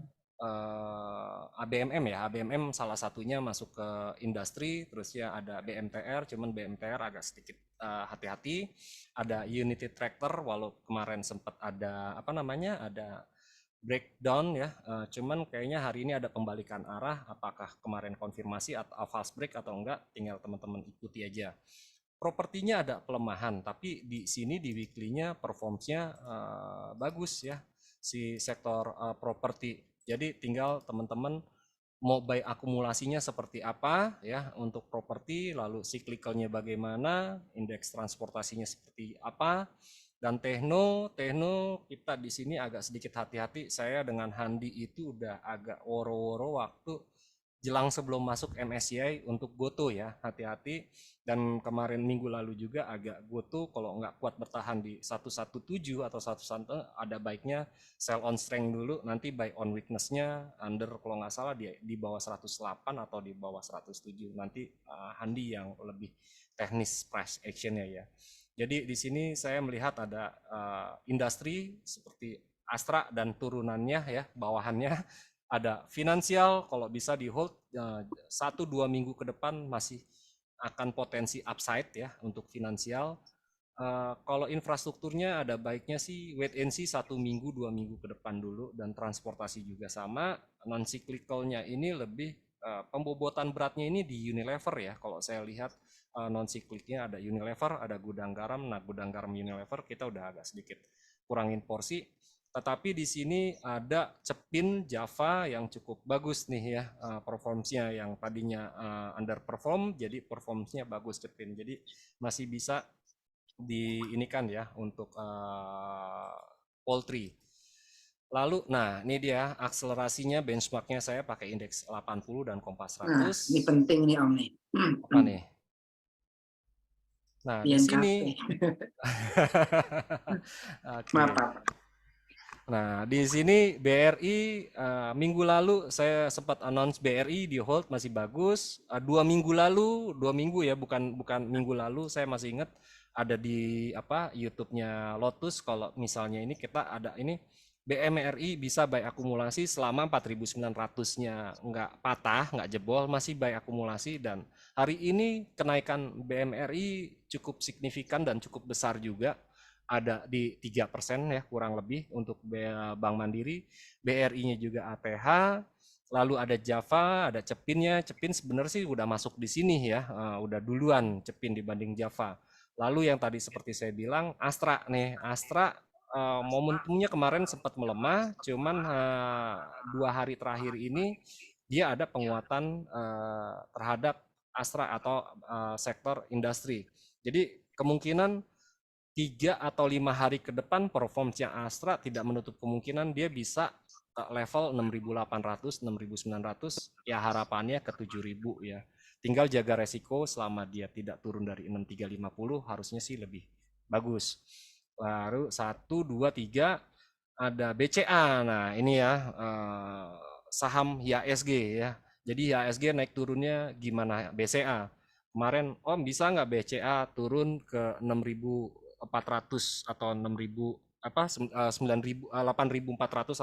Speaker 4: ABMM ya, ABMM salah satunya masuk ke industri. Terus ya ada BMTR, cuman BMTR agak sedikit hati-hati. Ada United Tractor, walau kemarin sempat ada ada breakdown ya, cuman kayaknya hari ini ada pembalikan arah. Apakah kemarin konfirmasi atau false break atau enggak, tinggal teman-teman ikuti aja. Propertinya ada pelemahan, tapi di sini di weekly-nya performance-nya bagus ya, si sektor properti. Jadi tinggal teman-teman mau buy akumulasinya seperti apa ya untuk properti, lalu cyclical-nya bagaimana, indeks transportasinya seperti apa, dan tekno kita di sini agak sedikit hati-hati. Saya dengan Handi itu udah agak woro-woro waktu jelang sebelum masuk MSCI untuk GoTo ya, hati-hati. Dan kemarin minggu lalu juga agak GoTo kalau nggak kuat bertahan di 117 atau 111, ada baiknya sell on strength dulu, nanti buy on weakness-nya under kalau nggak salah di bawah 108 atau di bawah 107, nanti Handi yang lebih teknis price action-nya ya. Jadi di sini saya melihat ada industri seperti Astra dan turunannya ya, bawahannya ada finansial, kalau bisa di hold 1-2 minggu ke depan masih akan potensi upside ya untuk finansial. Kalau infrastrukturnya ada baiknya sih wait and see 1 minggu 2 minggu ke depan dulu, dan transportasi juga sama. Non cyclicalnya ini lebih pembobotan beratnya ini di Unilever ya. Kalau saya lihat non cyclicalnya ada Unilever, ada gudang garam. Nah, gudang garam Unilever kita udah agak sedikit kurangin porsi. Tetapi di sini ada Cepin Java yang cukup bagus nih ya, performance-nya yang tadinya underperform jadi performance-nya bagus Cepin. Jadi masih bisa diinikan ya untuk poultry. Lalu, nah ini dia akselerasinya, benchmarknya saya pakai indeks 80 dan Kompas 100.
Speaker 1: Nah, ini penting nih Om nih.
Speaker 4: Apa nih? Nah di sini,
Speaker 1: Maaf.
Speaker 4: Nah, di sini BRI minggu lalu saya sempat announce BRI di hold masih bagus. 2 minggu lalu, 2 minggu ya, bukan minggu lalu, saya masih ingat ada di YouTube-nya Lotus. Kalau misalnya ini kita ada ini BMRI bisa buy akumulasi selama 4.900-nya nggak patah, nggak jebol, masih buy akumulasi. Dan hari ini kenaikan BMRI cukup signifikan dan cukup besar juga. Ada di 3% ya kurang lebih untuk Bank Mandiri, BRI-nya juga ATH, lalu ada Java, ada Cepinnya. Cepin sebenarnya sih udah masuk di sini ya, udah duluan Cepin dibanding Java. Lalu yang tadi seperti saya bilang Astra nih, Astra momentumnya kemarin sempat melemah, cuman 2 hari terakhir ini dia ada penguatan terhadap Astra atau sektor industri. Jadi kemungkinan 3 atau 5 hari ke depan performance-nya Astra tidak menutup kemungkinan dia bisa ke level 6.800, 6.900, ya harapannya ke 7.000 ya. Tinggal jaga resiko selama dia tidak turun dari 6.350 harusnya sih lebih bagus. Lalu 1, 2, 3 ada BCA. Nah ini ya saham IHSG ya. Jadi IHSG naik turunnya gimana BCA? Kemarin Om bisa nggak BCA turun ke 6.400 atau 8.400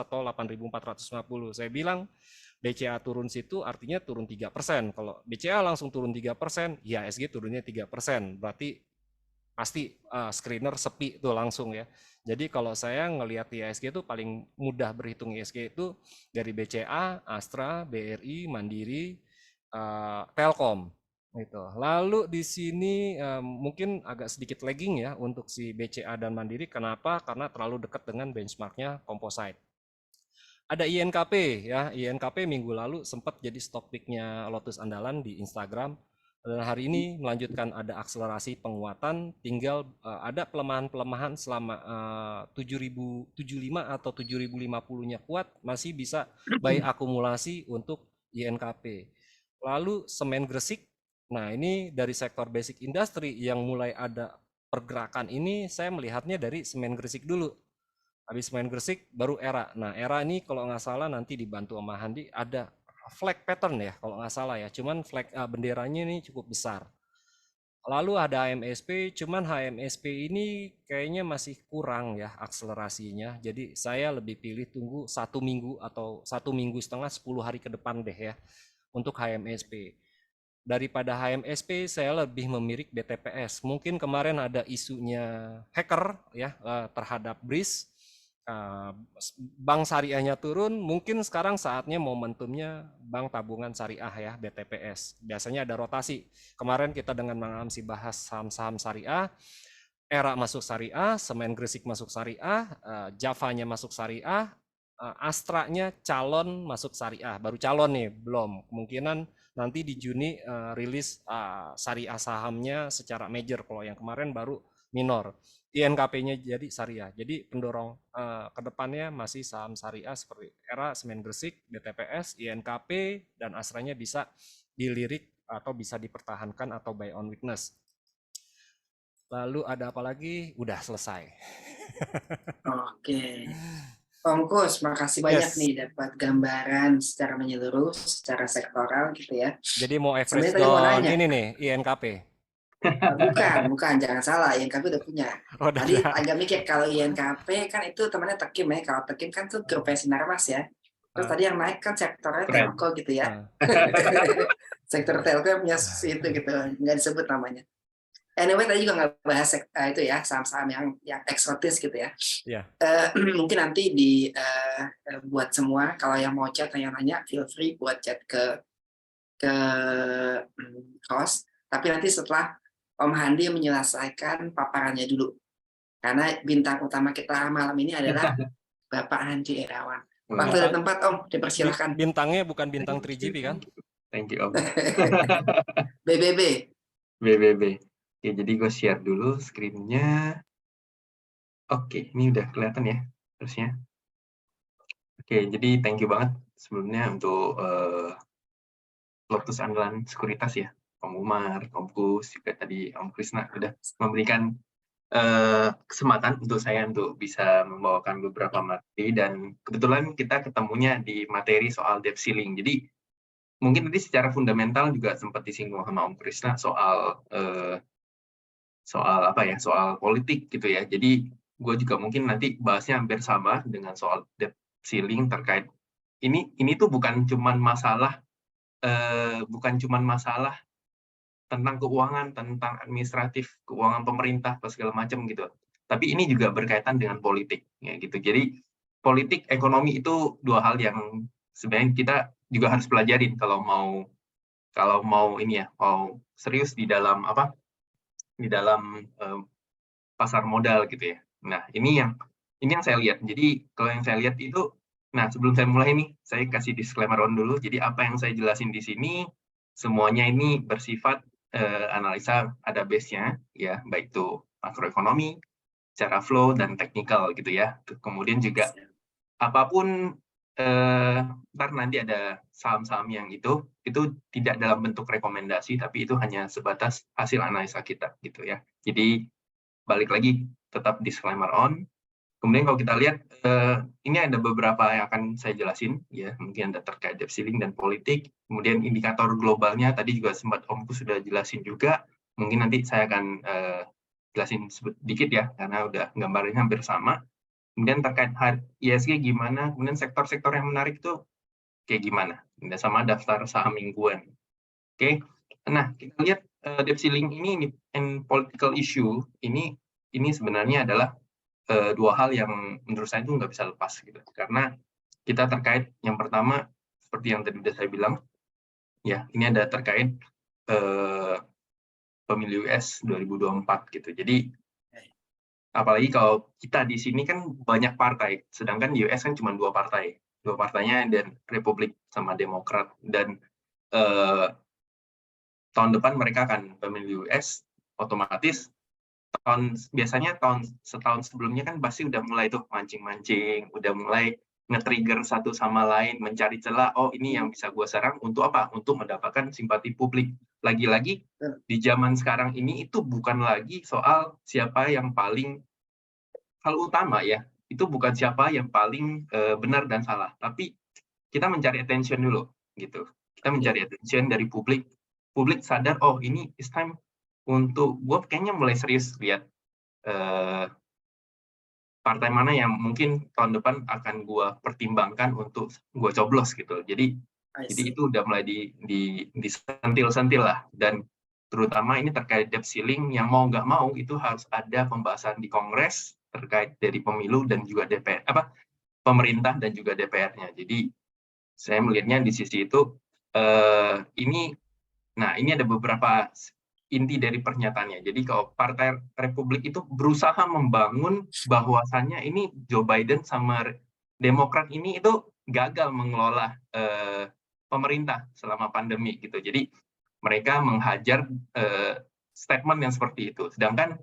Speaker 4: atau 8.450. Saya bilang BCA turun situ artinya turun 3%. Kalau BCA langsung turun 3%, IHSG turunnya 3%. Berarti pasti screener sepi tuh langsung ya. Jadi kalau saya ngelihat IHSG itu paling mudah berhitung IHSG itu dari BCA, Astra, BRI, Mandiri, Telkom. Gitu. Lalu di sini mungkin agak sedikit lagging ya untuk si BCA dan Mandiri. Kenapa? Karena terlalu dekat dengan benchmarknya composite. Ada INKP ya, INKP minggu lalu sempat jadi stock pick-nya Lotus Andalan di Instagram. Dan hari ini melanjutkan ada akselerasi penguatan, tinggal ada pelemahan-pelemahan selama 7.075 atau 7.050-nya kuat, masih bisa buy akumulasi untuk INKP. Lalu semen Gresik. Nah ini dari sektor basic industry yang mulai ada pergerakan ini, saya melihatnya dari semen Gresik dulu. Habis semen Gresik baru Era. Nah Era ini kalau nggak salah nanti dibantu sama Handi ada flag pattern ya kalau nggak salah ya. Cuman flag benderanya ini cukup besar. Lalu ada HMSP, cuman HMSP ini kayaknya masih kurang ya akselerasinya. Jadi saya lebih pilih tunggu 1 minggu atau 1 minggu setengah 10 hari ke depan deh ya untuk HMSP. Daripada HMSP saya lebih memirik BTPS. Mungkin kemarin ada isunya hacker ya terhadap BRIS. Bank syariahnya turun, mungkin sekarang saatnya momentumnya bank tabungan syariah ya, BTPS. Biasanya ada rotasi. Kemarin kita dengan Bang Amsi bahas saham-saham syariah, Era masuk syariah, Semen Gresik masuk syariah, Javanya masuk syariah, Astra-nya calon masuk syariah. Baru calon nih, belum. Kemungkinan nanti di Juni rilis syariah sahamnya secara major, kalau yang kemarin baru minor. INKP-nya jadi syariah. Jadi pendorong ke depannya masih saham syariah seperti ERA, Semen Gresik, DTPS, INKP, dan Asranya bisa dilirik atau bisa dipertahankan atau buy on weakness. Lalu ada apa lagi? Udah selesai.
Speaker 1: Oke. Om Kus, makasih banyak
Speaker 4: Yes.
Speaker 1: nih dapat gambaran secara menyeluruh, secara sektoral gitu ya.
Speaker 4: Jadi mau average
Speaker 1: Sebenarnya tadi mau
Speaker 4: down
Speaker 1: nanya.
Speaker 4: ini nih, INKP.
Speaker 1: Bukan, jangan salah, INKP udah punya.
Speaker 4: Oh,
Speaker 1: Tadi
Speaker 4: udah.
Speaker 1: agak mikir kalau INKP kan itu temannya Tekim ya, kalau Tekim kan tuh grupnya Sinarmas ya. Terus tadi yang naik kan sektornya
Speaker 2: Keren.
Speaker 1: telco gitu ya. Sektor telco yang punya itu gitu, nggak disebut namanya. Anyway, tadi juga nggak bahas itu ya, saham-saham yang eksotis gitu ya.
Speaker 4: Iya.
Speaker 1: Mungkin nanti buat semua, kalau yang mau chat nanya-nanya, feel free buat chat ke host. Tapi nanti setelah Om Handi menyelesaikan paparannya dulu. Karena bintang utama kita malam ini adalah Bapak Handi Irawan. Waktu dan tempat Om, dipersilahkan.
Speaker 4: Bintangnya bukan bintang 3GP kan?
Speaker 2: Thank you Om.
Speaker 1: BBB.
Speaker 2: Oke, jadi gue share dulu screen-nya. Oke, ini udah kelihatan ya terusnya. Oke, jadi thank you banget sebelumnya untuk Lotus Andalan Sekuritas ya, Om Umar, Om Kus, juga tadi Om Krisna udah memberikan kesempatan untuk saya untuk bisa membawakan beberapa materi, dan kebetulan kita ketemunya di materi soal debt ceiling. Jadi mungkin tadi secara fundamental juga sempat disinggung sama Om Krisna soal soal politik gitu ya. Jadi gue juga mungkin nanti bahasnya hampir sama dengan soal debt ceiling terkait ini tuh bukan cuman masalah tentang keuangan, tentang administratif, keuangan pemerintah, atau segala macam gitu. Tapi ini juga berkaitan dengan politik, ya gitu. Jadi politik, ekonomi itu dua hal yang sebenarnya kita juga harus pelajarin kalau mau ini ya, mau serius di dalam pasar modal gitu ya. Nah, ini yang saya lihat. Jadi kalau yang saya lihat itu, nah sebelum saya mulai nih, saya kasih disclaimer on dulu. Jadi apa yang saya jelasin di sini semuanya ini bersifat analisa, ada base-nya ya, baik itu makroekonomi, secara flow dan teknikal gitu ya. Kemudian juga apapun ntar nanti ada saham-saham yang itu tidak dalam bentuk rekomendasi, tapi itu hanya sebatas hasil analisa kita gitu ya. Jadi balik lagi tetap disclaimer on. Kemudian kalau kita lihat ini ada beberapa yang akan saya jelasin ya, mungkin ada terkait debt ceiling dan politik. Kemudian indikator globalnya tadi juga sempat Omku sudah jelasin juga. Mungkin nanti saya akan jelasin sedikit ya, karena udah gambarnya hampir sama. Kemudian terkait ISG gimana, kemudian sektor-sektor yang menarik itu kayak gimana, dan sama daftar saham mingguan. Oke. Nah, kita lihat debt ceiling ini and political issue ini sebenarnya adalah dua hal yang menurut saya itu nggak bisa lepas gitu, karena kita terkait yang pertama seperti yang tadi sudah saya bilang ya, ini ada terkait pemilu US 2024 gitu. Jadi apalagi kalau kita di sini kan banyak partai, sedangkan di US kan cuma dua partainya, dan Republik sama Demokrat, dan tahun depan mereka akan pemilu US, otomatis biasanya setahun sebelumnya kan pasti udah mulai tuh mancing-mancing, udah mulai nge-trigger satu sama lain, mencari celah, oh ini yang bisa gue serang untuk apa? Untuk mendapatkan simpati publik. Lagi-lagi di zaman sekarang ini itu bukan lagi soal siapa yang paling, hal utama ya, itu bukan siapa yang paling benar dan salah, tapi kita mencari attention dulu gitu. Kita mencari attention dari publik. Publik sadar, oh ini is time untuk gue kayaknya mulai serius lihat partai mana yang mungkin tahun depan akan gue pertimbangkan untuk gue coblos gitu. Jadi itu udah mulai disentil-sentil lah, dan terutama ini terkait debt ceiling yang mau nggak mau itu harus ada pembahasan di Kongres terkait dari pemilu dan juga pemerintah dan juga DPR-nya. Jadi saya melihatnya di sisi itu ini ada beberapa inti dari pernyataannya. Jadi kalau Partai Republik itu berusaha membangun bahwasannya ini Joe Biden sama Demokrat ini itu gagal mengelola pemerintah selama pandemi gitu. Jadi mereka menghajar statement yang seperti itu. Sedangkan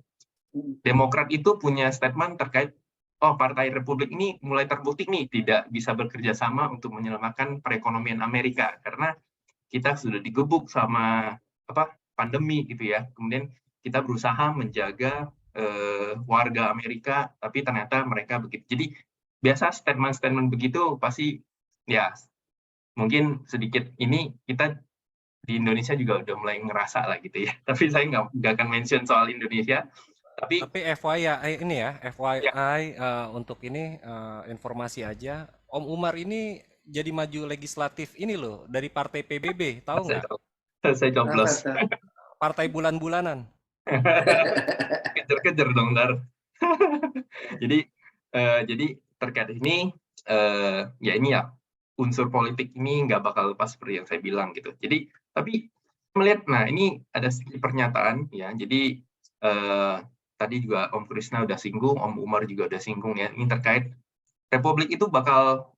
Speaker 2: Demokrat itu punya statement terkait, oh Partai Republik ini mulai terbukti nih tidak bisa bekerja sama untuk menyelamatkan perekonomian Amerika karena kita sudah digebuk sama pandemi gitu ya. Kemudian kita berusaha menjaga warga Amerika, tapi ternyata mereka begitu. Jadi biasa statement-statement begitu pasti ya mungkin sedikit ini kita di Indonesia juga udah mulai ngerasa lah gitu ya. Tapi saya nggak akan mention soal Indonesia. Tapi
Speaker 4: FYI ini ya,
Speaker 2: ya,
Speaker 4: FYI untuk ini informasi aja. Om Umar ini jadi maju legislatif ini loh dari partai PBB, tahu nggak?
Speaker 2: saya coblos.
Speaker 4: Partai bulan-bulanan.
Speaker 2: Kejar-kejar dong ntar. jadi terkait ini ya ini ya unsur politik ini nggak bakal lepas seperti yang saya bilang gitu. Jadi tapi melihat, nah ini ada sedikit pernyataan ya. Jadi tadi juga Om Krishna udah singgung, Om Umar juga udah singgung ya. Ini terkait Republik itu bakal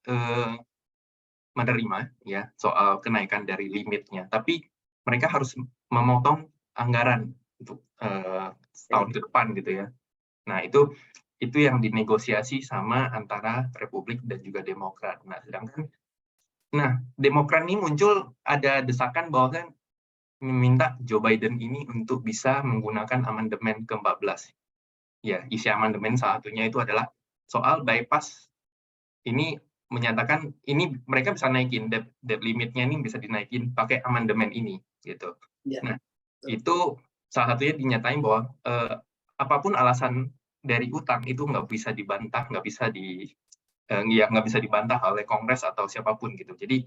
Speaker 2: menerima ya soal kenaikan dari limitnya. Tapi mereka harus memotong anggaran untuk setahun ke depan gitu ya. Nah itu yang dinegosiasi sama antara Republik dan juga Demokrat. Nah sedangkan Demokrat ini muncul ada desakan bahwa kan meminta Joe Biden ini untuk bisa menggunakan amandemen ke-14. Ya, isi amandemen salah satunya itu adalah soal bypass. Ini menyatakan ini mereka bisa naikin debt limitnya ini bisa dinaikin pakai amandemen ini gitu. Ya. Nah, itu salah satunya dinyatain bahwa apapun alasan dari utang itu nggak bisa dibantah, nggak bisa dibantah oleh Kongres atau siapapun gitu. Jadi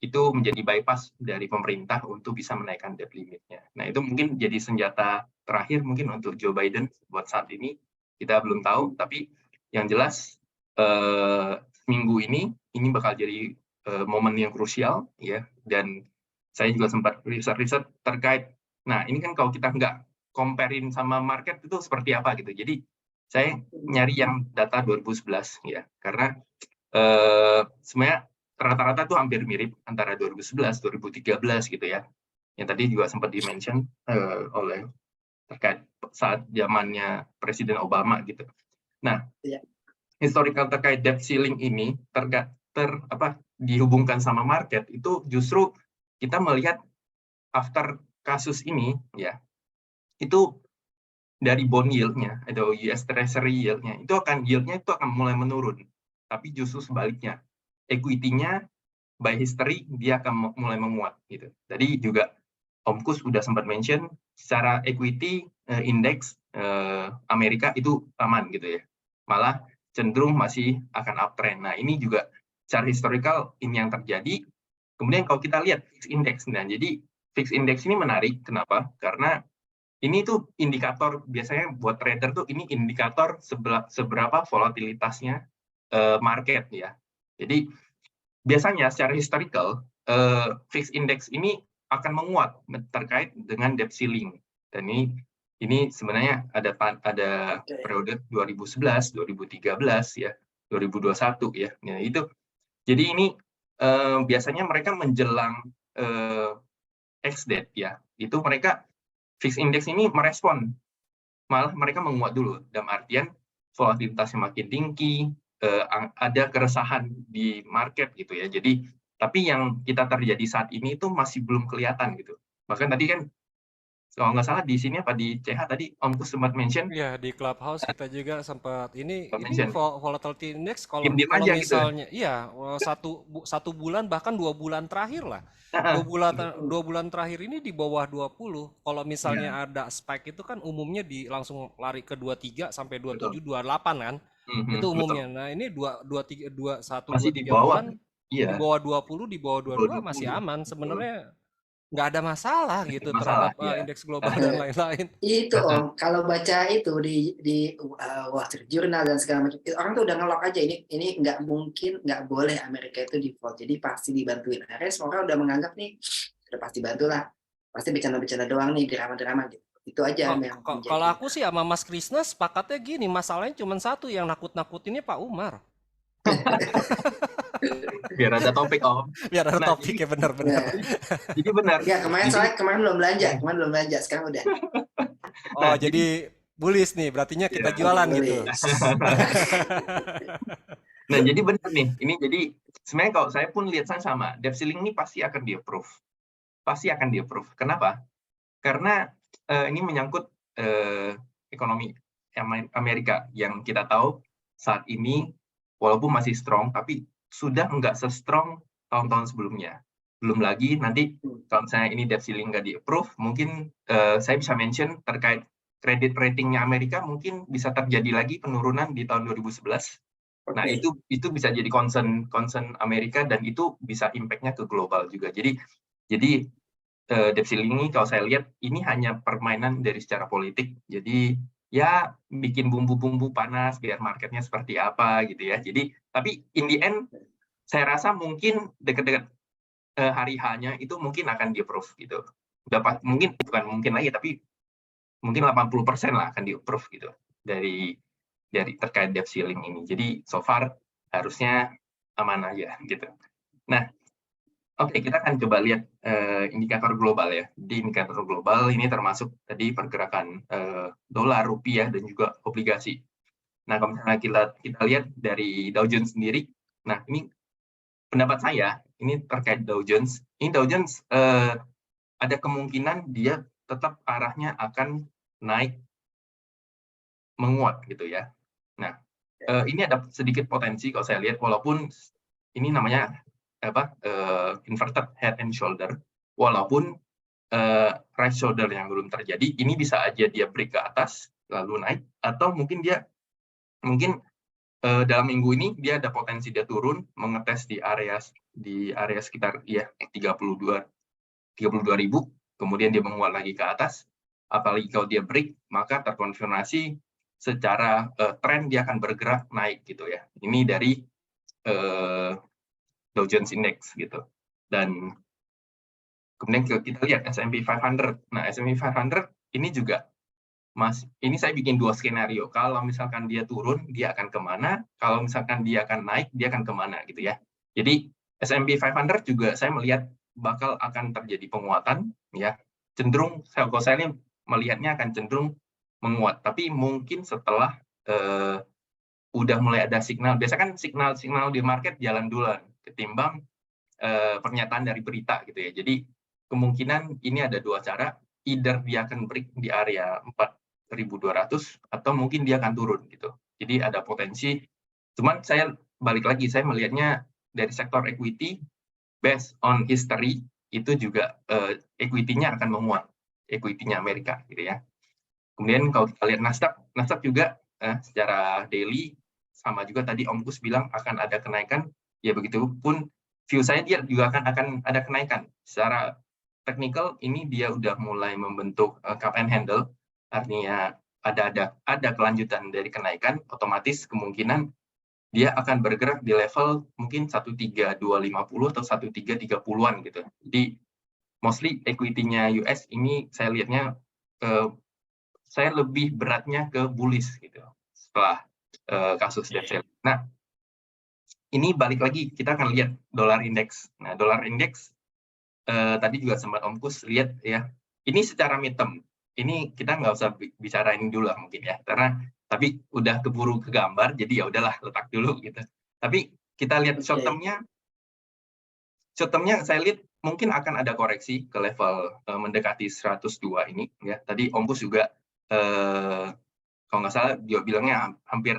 Speaker 2: itu menjadi bypass dari pemerintah untuk bisa menaikkan debt limitnya. Nah itu mungkin jadi senjata terakhir mungkin untuk Joe Biden buat saat ini, kita belum tahu. Tapi yang jelas minggu ini bakal jadi momen yang krusial ya. Dan saya juga sempat riset terkait. Nah ini kan kalau kita nggak comparein sama market itu seperti apa gitu. Jadi saya nyari yang data 2011 ya, karena sebenarnya rata-rata tuh hampir mirip antara 2011, 2013 gitu ya. Yang tadi juga sempat di-mention oleh terkait saat zamannya Presiden Obama gitu. Nah, historical terkait debt ceiling ini dihubungkan sama market itu justru kita melihat after kasus ini ya, itu dari bond yield-nya atau US Treasury yield-nya itu akan mulai menurun, tapi justru sebaliknya equity-nya by history dia akan mulai menguat gitu. Tadi juga Om Kus sudah sempat mention secara equity index Amerika itu aman gitu ya, malah cenderung masih akan uptrend. Nah ini juga secara historical ini yang terjadi. Kemudian kalau kita lihat fixed index, nah jadi fixed index ini menarik kenapa? Karena ini tuh indikator, biasanya buat trader tuh ini indikator seberapa volatilitasnya market ya. Jadi biasanya secara historical fixed index ini akan menguat terkait dengan debt ceiling. Dan ini sebenarnya ada periode 2011, 2013 ya, 2021 ya. Nah, itu. Jadi ini biasanya mereka menjelang ex-date ya. Itu mereka fixed index ini merespon, malah mereka menguat dulu, dalam artian volatilitasnya makin tinggi, ada keresahan di market gitu ya. Jadi tapi yang kita terjadi saat ini itu masih belum kelihatan gitu. Bahkan tadi kan kalau nggak salah di sini apa di CH tadi Om Kus sempat mention.
Speaker 4: Iya, di Clubhouse kita juga sempat ini volatility index kalau
Speaker 2: gitu.
Speaker 4: misalnya iya satu bulan bahkan 2 bulan terakhir lah. 2 bulan terakhir ini di bawah 20. Kalau misalnya ada spike itu kan umumnya langsung lari ke 23 sampai 27 28 kan. Itu umumnya. Nah, ini 1 2 3 bulan di bawah 20, di bawah 22 masih aman sebenarnya. Nggak ada masalah gitu terhadap indeks global dan lain-lain.
Speaker 1: Itu Om, kalau baca itu di Wall Street Journal dan segala macam, orang tuh udah ngelok aja ini nggak mungkin, nggak boleh Amerika itu default, jadi pasti dibantuin. Akhirnya semua orang udah menganggap nih udah pasti bantulah, pasti bercanda-bercanda doang nih, drama-drama gitu. Itu aja yang
Speaker 4: kalau aku sih sama Mas Krishna sepakatnya gini, masalahnya cuma satu yang nakut-nakutinnya Pak Umar.
Speaker 2: Biar ada topik Om.
Speaker 4: Biar ada topik ya benar-benar.
Speaker 2: Jadi benar.
Speaker 1: Ya kemarin belum belanja, sekarang udah.
Speaker 4: Oh jadi bullish nih, berartinya kita
Speaker 2: Ya.
Speaker 4: jualan gitu.
Speaker 1: Bullish.
Speaker 2: Nah, jadi benar nih. Ini jadi sebenarnya kalau saya pun lihat sama, debt ceiling ini pasti akan di-approve. Pasti akan di-approve. Kenapa? Karena ini menyangkut ekonomi Amerika yang kita tahu saat ini walaupun masih strong, tapi sudah nggak se-strong tahun-tahun sebelumnya. Belum lagi nanti kalau misalnya ini debt ceiling nggak di-approve, mungkin saya bisa mention terkait kredit ratingnya Amerika mungkin bisa terjadi lagi penurunan di tahun 2011. Nah,
Speaker 1: Oke.
Speaker 2: itu bisa jadi concern Amerika dan itu bisa impact-nya ke global juga. Jadi debt ceiling ini kalau saya lihat ini hanya permainan dari secara politik. Jadi ya bikin bumbu-bumbu panas biar marketnya seperti apa gitu ya. Jadi tapi in the end saya rasa mungkin dekat-dekat hari H-nya itu mungkin akan di-approve gitu. Mungkin bukan mungkin lagi tapi mungkin 80% lah akan di-approve gitu dari terkait debt ceiling ini. Jadi so far harusnya aman aja gitu. Nah, oke, kita akan coba lihat indikator global ya. Di indikator global ini termasuk tadi pergerakan dolar, rupiah, dan juga obligasi. Nah, kalau misalnya kita lihat dari Dow Jones sendiri, nah ini pendapat saya, ini terkait Dow Jones. Ini Dow Jones ada kemungkinan dia tetap arahnya akan naik menguat gitu ya. Nah, ini ada sedikit potensi kalau saya lihat, walaupun ini namanya inverted head and shoulder, walaupun right shoulder yang belum terjadi, ini bisa aja dia break ke atas lalu naik, atau mungkin dalam minggu ini dia ada potensi dia turun mengetes di area sekitar ya 32.000, kemudian dia menguat lagi ke atas. Apalagi kalau dia break, maka terkonfirmasi secara tren dia akan bergerak naik gitu ya. Ini dari Dow Jones Index gitu. Dan kemudian kita lihat S&P 500. Nah, S&P 500 ini juga ini saya bikin dua skenario. Kalau misalkan dia turun, dia akan kemana? Kalau misalkan dia akan naik, dia akan kemana gitu ya. Jadi S&P 500 juga saya melihat bakal akan terjadi penguatan ya. Cenderung kalau saya ini melihatnya akan cenderung menguat, tapi mungkin setelah udah mulai ada signal. Biasanya kan signal di market jalan duluan ketimbang pernyataan dari berita gitu ya. Jadi kemungkinan ini ada dua cara, either dia akan break di area 4.200 atau mungkin dia akan turun gitu. Jadi ada potensi. Cuman saya balik lagi, saya melihatnya dari sektor equity based on history itu juga equity-nya akan menguat, equity-nya Amerika gitu ya. Kemudian kalau kita lihat Nasdaq juga secara daily sama juga tadi Om Gus bilang akan ada kenaikan, ya begitu pun view saya dia juga akan ada kenaikan. Secara teknikal ini dia udah mulai membentuk cup and handle, artinya ada kelanjutan dari kenaikan, otomatis kemungkinan dia akan bergerak di level mungkin 13250 atau 13330-an gitu. Jadi mostly equity-nya US ini saya lihatnya saya lebih beratnya ke bullish gitu setelah kasus debt ceiling. Nah, ini balik lagi kita akan lihat dolar index. Nah, dolar index tadi juga sempat Om Kus lihat ya. Ini secara midterm. Ini kita nggak usah bicarain dulu lah mungkin ya, karena tapi udah keburu ke gambar, jadi ya udahlah letak dulu gitu. Tapi kita lihat short term-nya saya lihat mungkin akan ada koreksi ke level mendekati 102 ini ya. Tadi Om Kus juga kalau nggak salah dia bilangnya hampir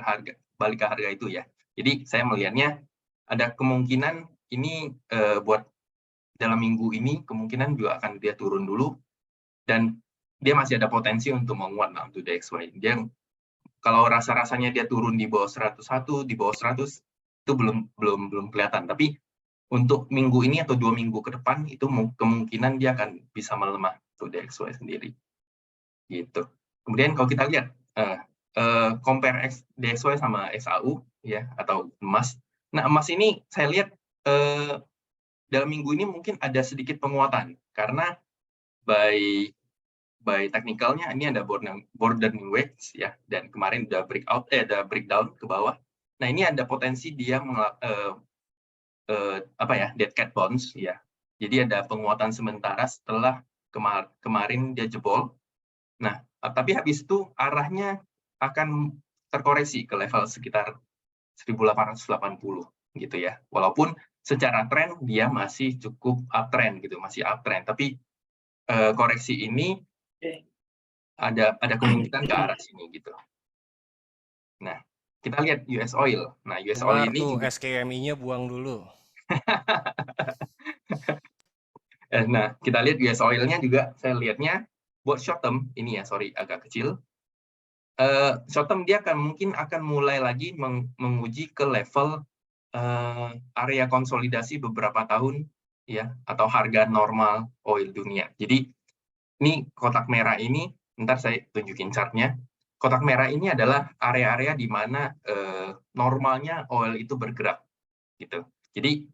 Speaker 2: balik ke harga itu ya. Jadi saya melihatnya ada kemungkinan ini buat dalam minggu ini kemungkinan juga akan dia turun dulu dan dia masih ada potensi untuk menguat lah untuk DXY. Dia kalau rasa-rasanya dia turun di bawah 101, di bawah 100 itu belum kelihatan. Tapi untuk minggu ini atau 2 minggu ke depan itu kemungkinan dia akan bisa melemah untuk DXY sendiri. Gitu. Kemudian kalau kita lihat compare DXY sama XAU ya atau emas. Nah, emas ini saya lihat dalam minggu ini mungkin ada sedikit penguatan karena by teknikalnya ini ada bordering wedge ya dan kemarin udah ada breakdown ke bawah. Nah, ini ada potensi dia dead cat bounce ya. Jadi ada penguatan sementara setelah kemarin dia jebol. Nah, tapi habis itu arahnya akan terkoreksi ke level sekitar 1880 gitu ya. Walaupun secara tren dia masih cukup uptrend gitu, masih uptrend, tapi koreksi ini ada kemungkinan ke arah sini gitu. Nah, kita lihat US oil. Nah, US oil
Speaker 4: Benar
Speaker 2: ini
Speaker 4: tuh,
Speaker 2: juga
Speaker 4: SKMI-nya buang dulu.
Speaker 2: nah, kita lihat US oil-nya juga, saya lihatnya buat short term ini ya, sorry agak kecil. Short term dia mungkin akan mulai lagi menguji ke level area konsolidasi beberapa tahun ya, atau harga normal oil dunia. Jadi ini kotak merah ini, ntar saya tunjukin chartnya. Kotak merah ini adalah area-area di mana normalnya oil itu bergerak gitu. Jadi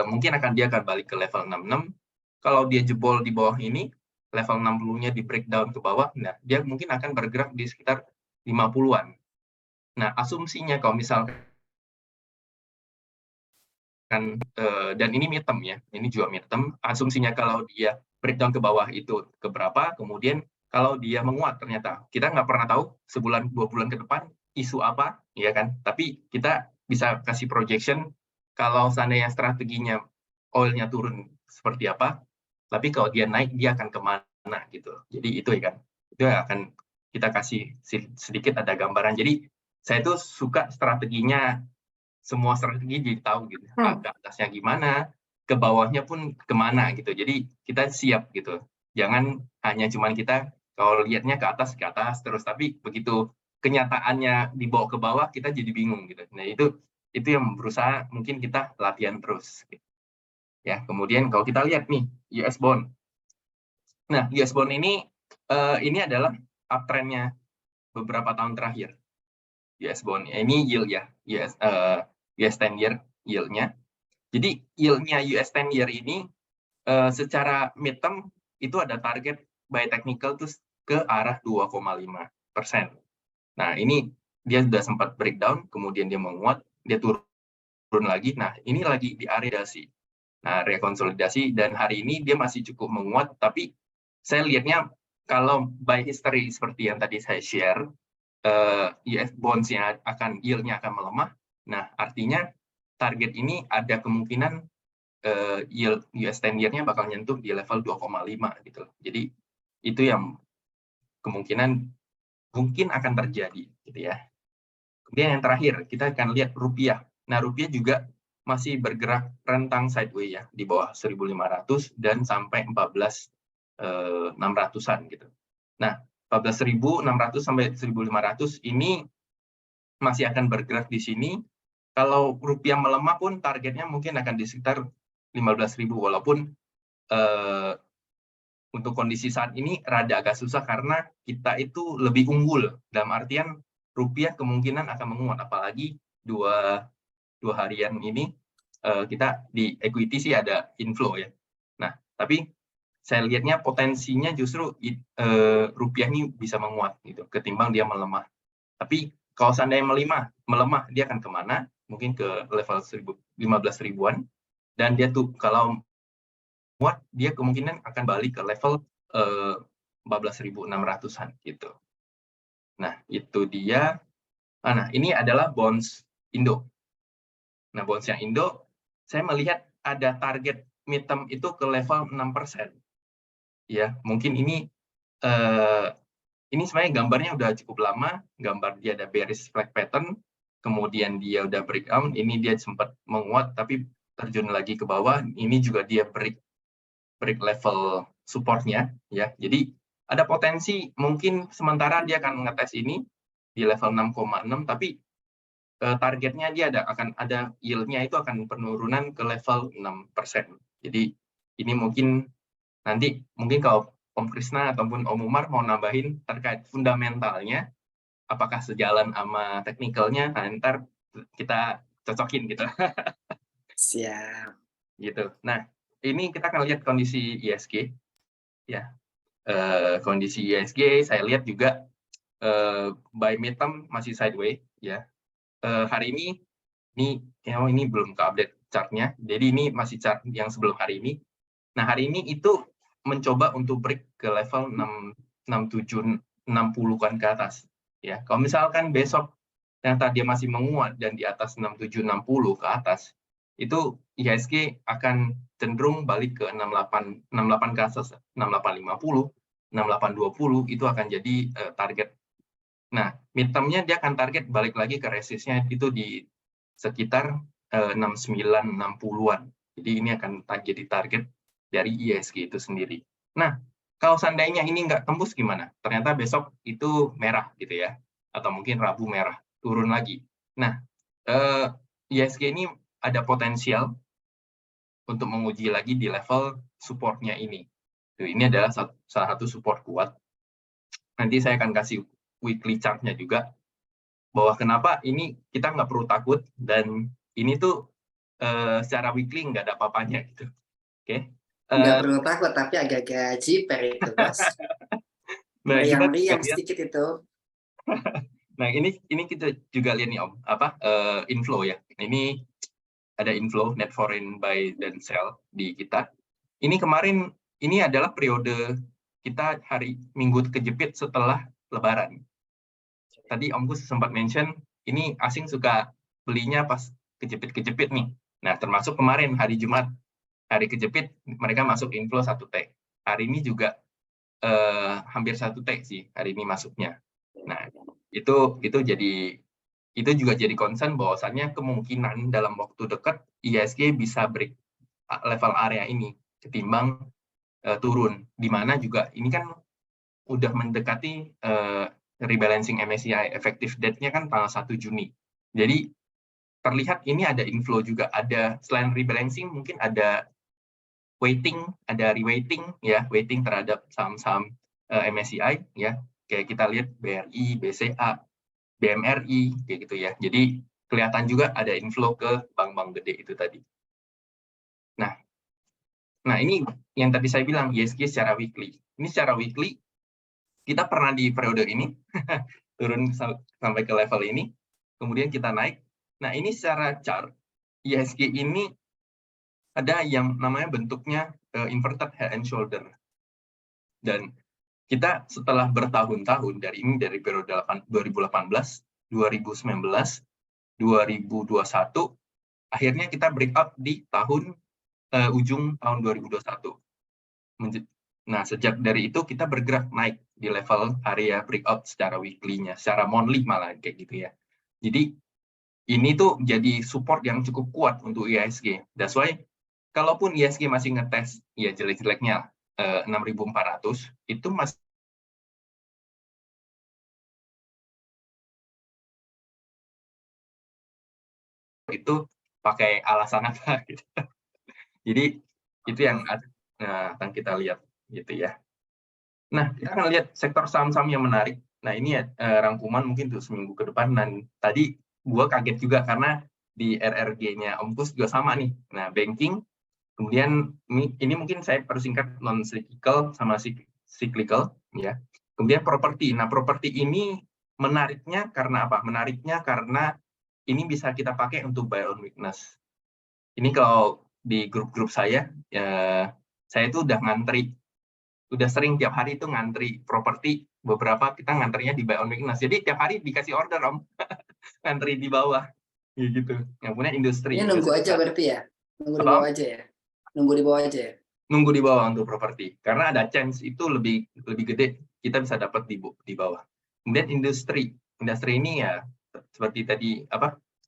Speaker 2: mungkin dia akan balik ke level 66. Kalau dia jebol di bawah ini, level 60-nya di breakdown ke bawah, nah dia mungkin akan bergerak di sekitar 50-an. Nah, asumsinya kalau misalkan dan ini mid term ya, ini juga mid term, asumsinya kalau dia breakdown ke bawah itu ke berapa, kemudian kalau dia menguat ternyata, kita nggak pernah tahu sebulan 2 bulan ke depan isu apa, ya kan? Tapi kita bisa kasih projection kalau seandainya strateginya oilnya turun seperti apa, tapi kalau dia naik dia akan kemana gitu. Jadi itu ya kan, itu akan kita kasih sedikit ada gambaran. Jadi saya tuh suka strateginya, semua strategi jadi tahu gitu, ke atasnya gimana, ke bawahnya pun kemana gitu. Jadi kita siap gitu. Jangan hanya cuman kita kalau lihatnya ke atas terus, tapi begitu kenyataannya dibawa ke bawah kita jadi bingung gitu. Nah itu yang berusaha mungkin kita latihan terus. Gitu. Ya, kemudian kalau kita lihat nih US bond. Nah, US bond ini adalah uptrend-nya beberapa tahun terakhir. US bond ini yield ya, US 10-year yield-nya. Jadi yield-nya US 10-year ini secara midterm itu ada target by technical terus ke arah 2,5%. Nah, ini dia sudah sempat breakdown, kemudian dia menguat, dia turun lagi. Nah, ini lagi di area konsolidasi. Nah, rekonsolidasi dan hari ini dia masih cukup menguat, tapi saya lihatnya kalau by history seperti yang tadi saya share, US bonds-nya yield-nya akan melemah. Nah, artinya target ini ada kemungkinan yield US 10-year-nya bakal nyentuh di level 2,5 gitu. Jadi itu yang kemungkinan mungkin akan terjadi gitu ya. Kemudian yang terakhir kita akan lihat rupiah. Nah, rupiah juga masih bergerak rentang sideways ya di bawah 1.500 dan sampai 14.600-an gitu. Nah, 14.600 sampai 1.500 ini masih akan bergerak di sini. Kalau rupiah melemah pun targetnya mungkin akan di sekitar 15.000, walaupun untuk kondisi saat ini rada agak susah karena kita itu lebih unggul, dalam artian rupiah kemungkinan akan menguat, apalagi dua harian ini kita di equity sih ada inflow ya. Nah, tapi saya lihatnya potensinya justru rupiah ini bisa menguat gitu, ketimbang dia melemah. Tapi kalau seandainya melemah dia akan kemana? Mungkin ke level 15.000-an, dan dia tuh kalau muat dia kemungkinan akan balik ke level 14.600-an gitu. Nah, itu dia. Nah, ini adalah bonds Indo. Nah, bonds yang Indo, saya melihat ada target midterm itu ke level 6%. Ya, mungkin ini sebenarnya gambarnya udah cukup lama, gambar dia ada bearish flag pattern, kemudian dia udah breakout, ini dia sempat menguat tapi terjun lagi ke bawah, ini juga dia break level supportnya ya. Jadi ada potensi mungkin sementara dia akan ngetes ini di level 6,6, tapi targetnya dia akan ada yield-nya itu akan penurunan ke level 6%. Jadi ini mungkin nanti kalau Om Krisna ataupun Om Umar mau nambahin terkait fundamentalnya, apakah sejalan sama teknikalnya, nah ntar kita cocokin gitu.
Speaker 1: Siap.
Speaker 2: Gitu. Nah, ini kita akan lihat kondisi ISG. Ya, kondisi ISG saya lihat juga by midterm masih sideways ya. Hari ini belum ke update chartnya, jadi ini masih chart yang sebelum hari ini. Nah, hari ini itu mencoba untuk break ke level 6760-an ke atas. Ya, kalau misalkan besok ternyata dia masih menguat dan di atas 6760 ke atas, itu IHSG akan cenderung balik ke 68 ke atas, 6850, 6820 itu akan jadi target. Nah, midterm-nya dia akan target balik lagi ke resistnya itu di sekitar 6960-an. Jadi ini akan jadi target dari IHSG itu sendiri. Nah, kalau seandainya ini nggak tembus gimana? Ternyata besok itu merah gitu ya, atau mungkin Rabu merah, turun lagi. Nah, IHSG ini ada potensial untuk menguji lagi di level support-nya ini. Ini adalah salah satu support kuat. Nanti saya akan kasih weekly chart-nya juga, bahwa kenapa ini kita nggak perlu takut, dan ini tuh secara weekly nggak ada apa-apanya gitu. Oke.
Speaker 1: Nggak perlu takut, tapi agak-agak jiper itu, Bos.
Speaker 2: Nah, kita
Speaker 1: Meriang-meriang
Speaker 2: lihat,
Speaker 1: sedikit itu.
Speaker 2: nah ini kita juga lihat nih Om, inflow ya. Ini ada inflow net foreign buy dan sell di kita. Ini kemarin, ini adalah periode kita hari Minggu kejepit setelah Lebaran. Tadi Om Gus sempat mention, ini asing suka belinya pas kejepit-kejepit nih. Nah, termasuk kemarin hari Jumat, hari kejepit mereka masuk inflow 1 T. Hari ini juga hampir 1 T sih hari ini masuknya. Nah, itu juga jadi concern bahwasannya kemungkinan dalam waktu dekat IHSG bisa break level area ini ketimbang turun, di mana juga ini kan udah mendekati rebalancing MSCI effective date-nya kan tanggal 1 Juni. Jadi terlihat ini ada inflow juga, ada selain rebalancing mungkin ada weighting, ada reweighting ya, weighting terhadap saham-saham MSCI ya, kayak kita lihat BRI, BCA, BMRI kayak gitu ya. Jadi kelihatan juga ada inflow ke bank-bank gede itu tadi. Nah ini yang tadi saya bilang IHSG secara weekly. Ini secara weekly kita pernah di periode ini turun sampai ke level ini, kemudian kita naik. Nah ini secara chart IHSG ini ada yang namanya bentuknya inverted head and shoulder. Dan kita setelah bertahun-tahun dari periode 2018, 2019, 2021, akhirnya kita breakout di ujung tahun 2021. Nah, sejak dari itu kita bergerak naik di level area breakout secara weekly-nya, secara monthly malah kayak gitu ya. Jadi ini tuh jadi support yang cukup kuat untuk IHSG. That's why kalaupun IHSG masih ngetes ya jelek-jeleknya 6.400 itu masih itu pakai alasan apa gitu. Jadi itu yang akan kita lihat gitu ya. Nah, kita akan lihat sektor saham-saham yang menarik. Nah, ini ya rangkuman mungkin untuk seminggu ke depan. Dan tadi gua kaget juga karena di RRG-nya Om Kus juga sama nih. Nah, banking, kemudian ini mungkin saya persingkat non-cyclical sama cyclical ya. Kemudian properti. Nah, properti ini menariknya karena apa? Menariknya karena ini bisa kita pakai untuk buy on weakness. Ini kalau di grup-grup saya itu udah ngantri, udah sering tiap hari itu ngantri properti, beberapa kita ngantrinya di buy on weakness. Jadi tiap hari dikasih order Om, ngantri di bawah, gitu. Yang punya industri.
Speaker 1: Ini nunggu aja berarti ya? Nunggu di bawah aja ya? Nunggu di bawah aja ya? Nunggu
Speaker 2: di bawah untuk properti, karena ada chance itu lebih gede kita bisa dapat di bawah. Kemudian industri ini ya seperti tadi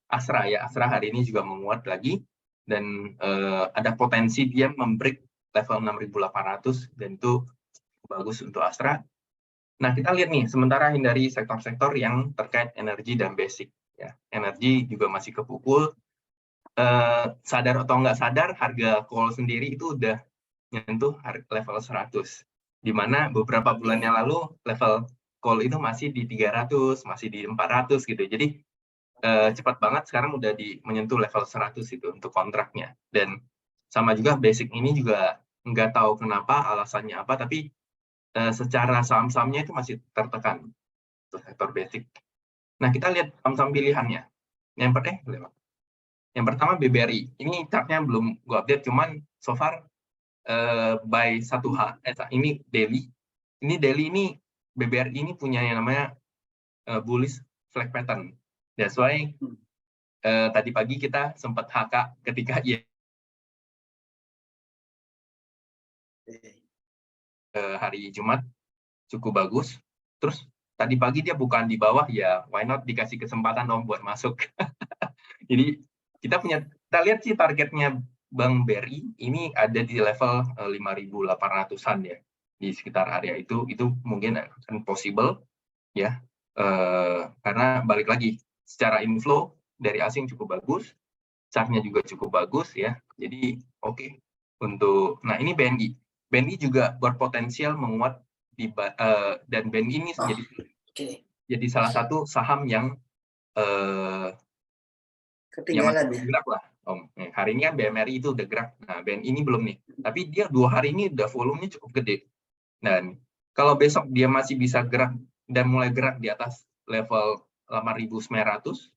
Speaker 2: Astra ya, Astra hari ini juga menguat lagi dan ada potensi dia membreak level 6.800 dan itu bagus untuk Astra. Nah kita lihat nih, sementara hindari sektor-sektor yang terkait energi dan basic ya. Energi juga masih kepukul. Sadar atau nggak sadar harga coal sendiri itu udah nyentuh level 100, di mana beberapa bulannya lalu level coal itu masih di 300, masih di 400 gitu. Jadi cepat banget sekarang udah menyentuh level 100 itu untuk kontraknya. Dan sama juga basic ini juga nggak tahu kenapa alasannya apa, tapi secara saham-sahamnya itu masih tertekan untuk sektor basic. Nah kita lihat saham-saham pilihannya. Yang pertama BBRI. Ini chartnya belum gue update, cuman so far by 1H. Ini daily. Ini daily ini BBRI ini punya yang namanya bullish flag pattern. That's why tadi pagi kita sempat HK ketika hari Jumat cukup bagus. Terus tadi pagi dia bukan di bawah, ya why not dikasih kesempatan dong buat masuk. Jadi kita lihat sih targetnya Bank BRI ini ada di level 5.800-an ya, di sekitar area itu mungkin akan possible ya, karena balik lagi secara inflow dari asing cukup bagus, chartnya juga cukup bagus ya, jadi oke. Untuk ini BNI juga berpotensial menguat dan BNI ini jadi salah satu saham yang
Speaker 1: ketinggalan ya.
Speaker 2: gerak lah Om. Hari ini kan BMRI itu udah gerak, nah BNI ini belum nih, tapi dia 2 hari ini udah volumenya cukup gede, dan kalau besok dia masih bisa gerak dan mulai gerak di atas level 8.900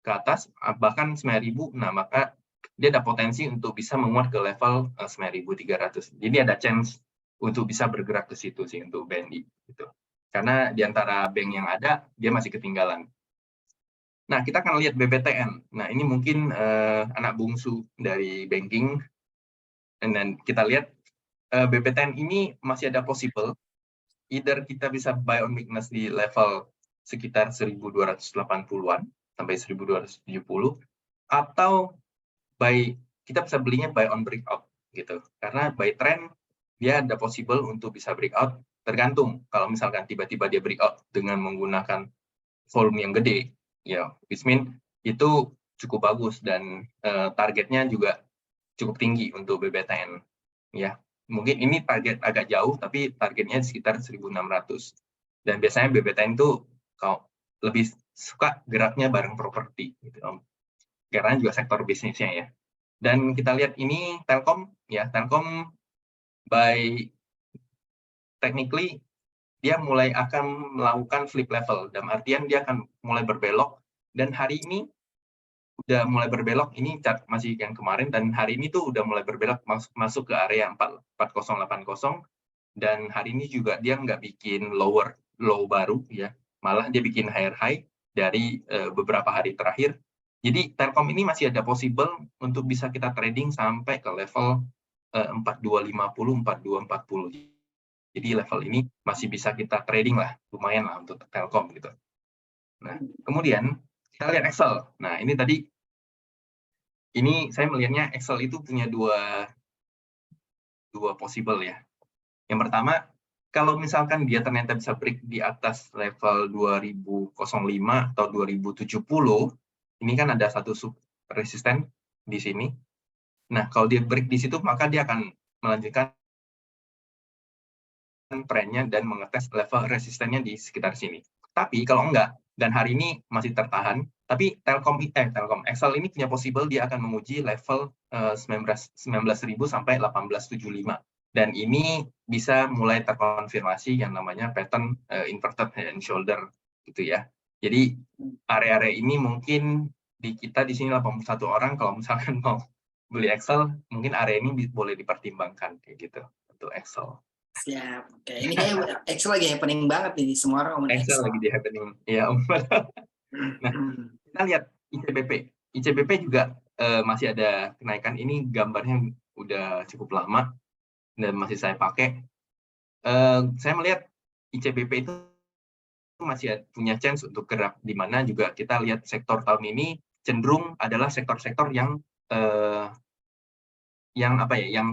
Speaker 2: ke atas, bahkan 9.000, nah maka dia ada potensi untuk bisa menguat ke level 9.300. Jadi ada chance untuk bisa bergerak ke situ sih untuk BNI gitu. Karena di antara bank yang ada dia masih ketinggalan. Nah, kita akan lihat BBTN. Nah, ini mungkin anak bungsu dari banking. Dan kita lihat BBTN ini masih ada possible. Either kita bisa buy on weakness di level sekitar 1.280-an sampai 1.270, atau kita bisa belinya buy on breakout gitu. Karena by trend dia ada possible untuk bisa breakout, tergantung kalau misalkan tiba-tiba dia breakout dengan menggunakan volume yang gede. Ya, which mean itu cukup bagus dan targetnya juga cukup tinggi untuk BBTN. Ya, mungkin ini target agak jauh, tapi targetnya sekitar 1.600. Dan biasanya BBTN itu kalau lebih suka geraknya bareng properti, gitu, Om. Karena juga sektor bisnisnya ya. Dan kita lihat ini Telkom, ya Telkom by technically dia mulai akan melakukan flip level, dalam artian dia akan mulai berbelok, dan hari ini udah mulai berbelok, ini chart masih yang kemarin, dan hari ini tuh udah mulai berbelok masuk ke area 4080, dan hari ini juga dia nggak bikin low baru ya, malah dia bikin higher high dari beberapa hari terakhir. Jadi Telkom ini masih ada possible untuk bisa kita trading sampai ke level 4250, 4240. Jadi level ini masih bisa kita trading lah, lumayan lah untuk Telkom gitu. Nah, kemudian kita lihat Excel. Nah, ini tadi, ini saya melihatnya Excel itu punya dua possible ya. Yang pertama, kalau misalkan dia ternyata bisa break di atas level 2005 atau 2070, ini kan ada satu sub resisten di sini. Nah, kalau dia break di situ, maka dia akan melanjutkan trennya dan mengetes level resistennya di sekitar sini. Tapi kalau enggak, dan hari ini masih tertahan, tapi Excel ini punya possible dia akan menguji level 19.000 sampai 1875. Dan ini bisa mulai terkonfirmasi yang namanya pattern inverted head and shoulder gitu ya. Jadi area-area ini mungkin kita di sini 81 orang, kalau misalkan mau beli Excel, mungkin area ini boleh dipertimbangkan kayak gitu untuk Excel.
Speaker 1: Siap. Oke, ini kayak Excel lagi happening banget nih, semua orang ngomong
Speaker 2: Excel lagi di happening. Ya, nah, kita lihat ICBP. ICBP juga masih ada kenaikan. Ini gambarnya udah cukup lama dan masih saya pakai. Saya melihat ICBP itu masih punya chance untuk gerak, di mana juga kita lihat sektor tahun ini cenderung adalah sektor-sektor yang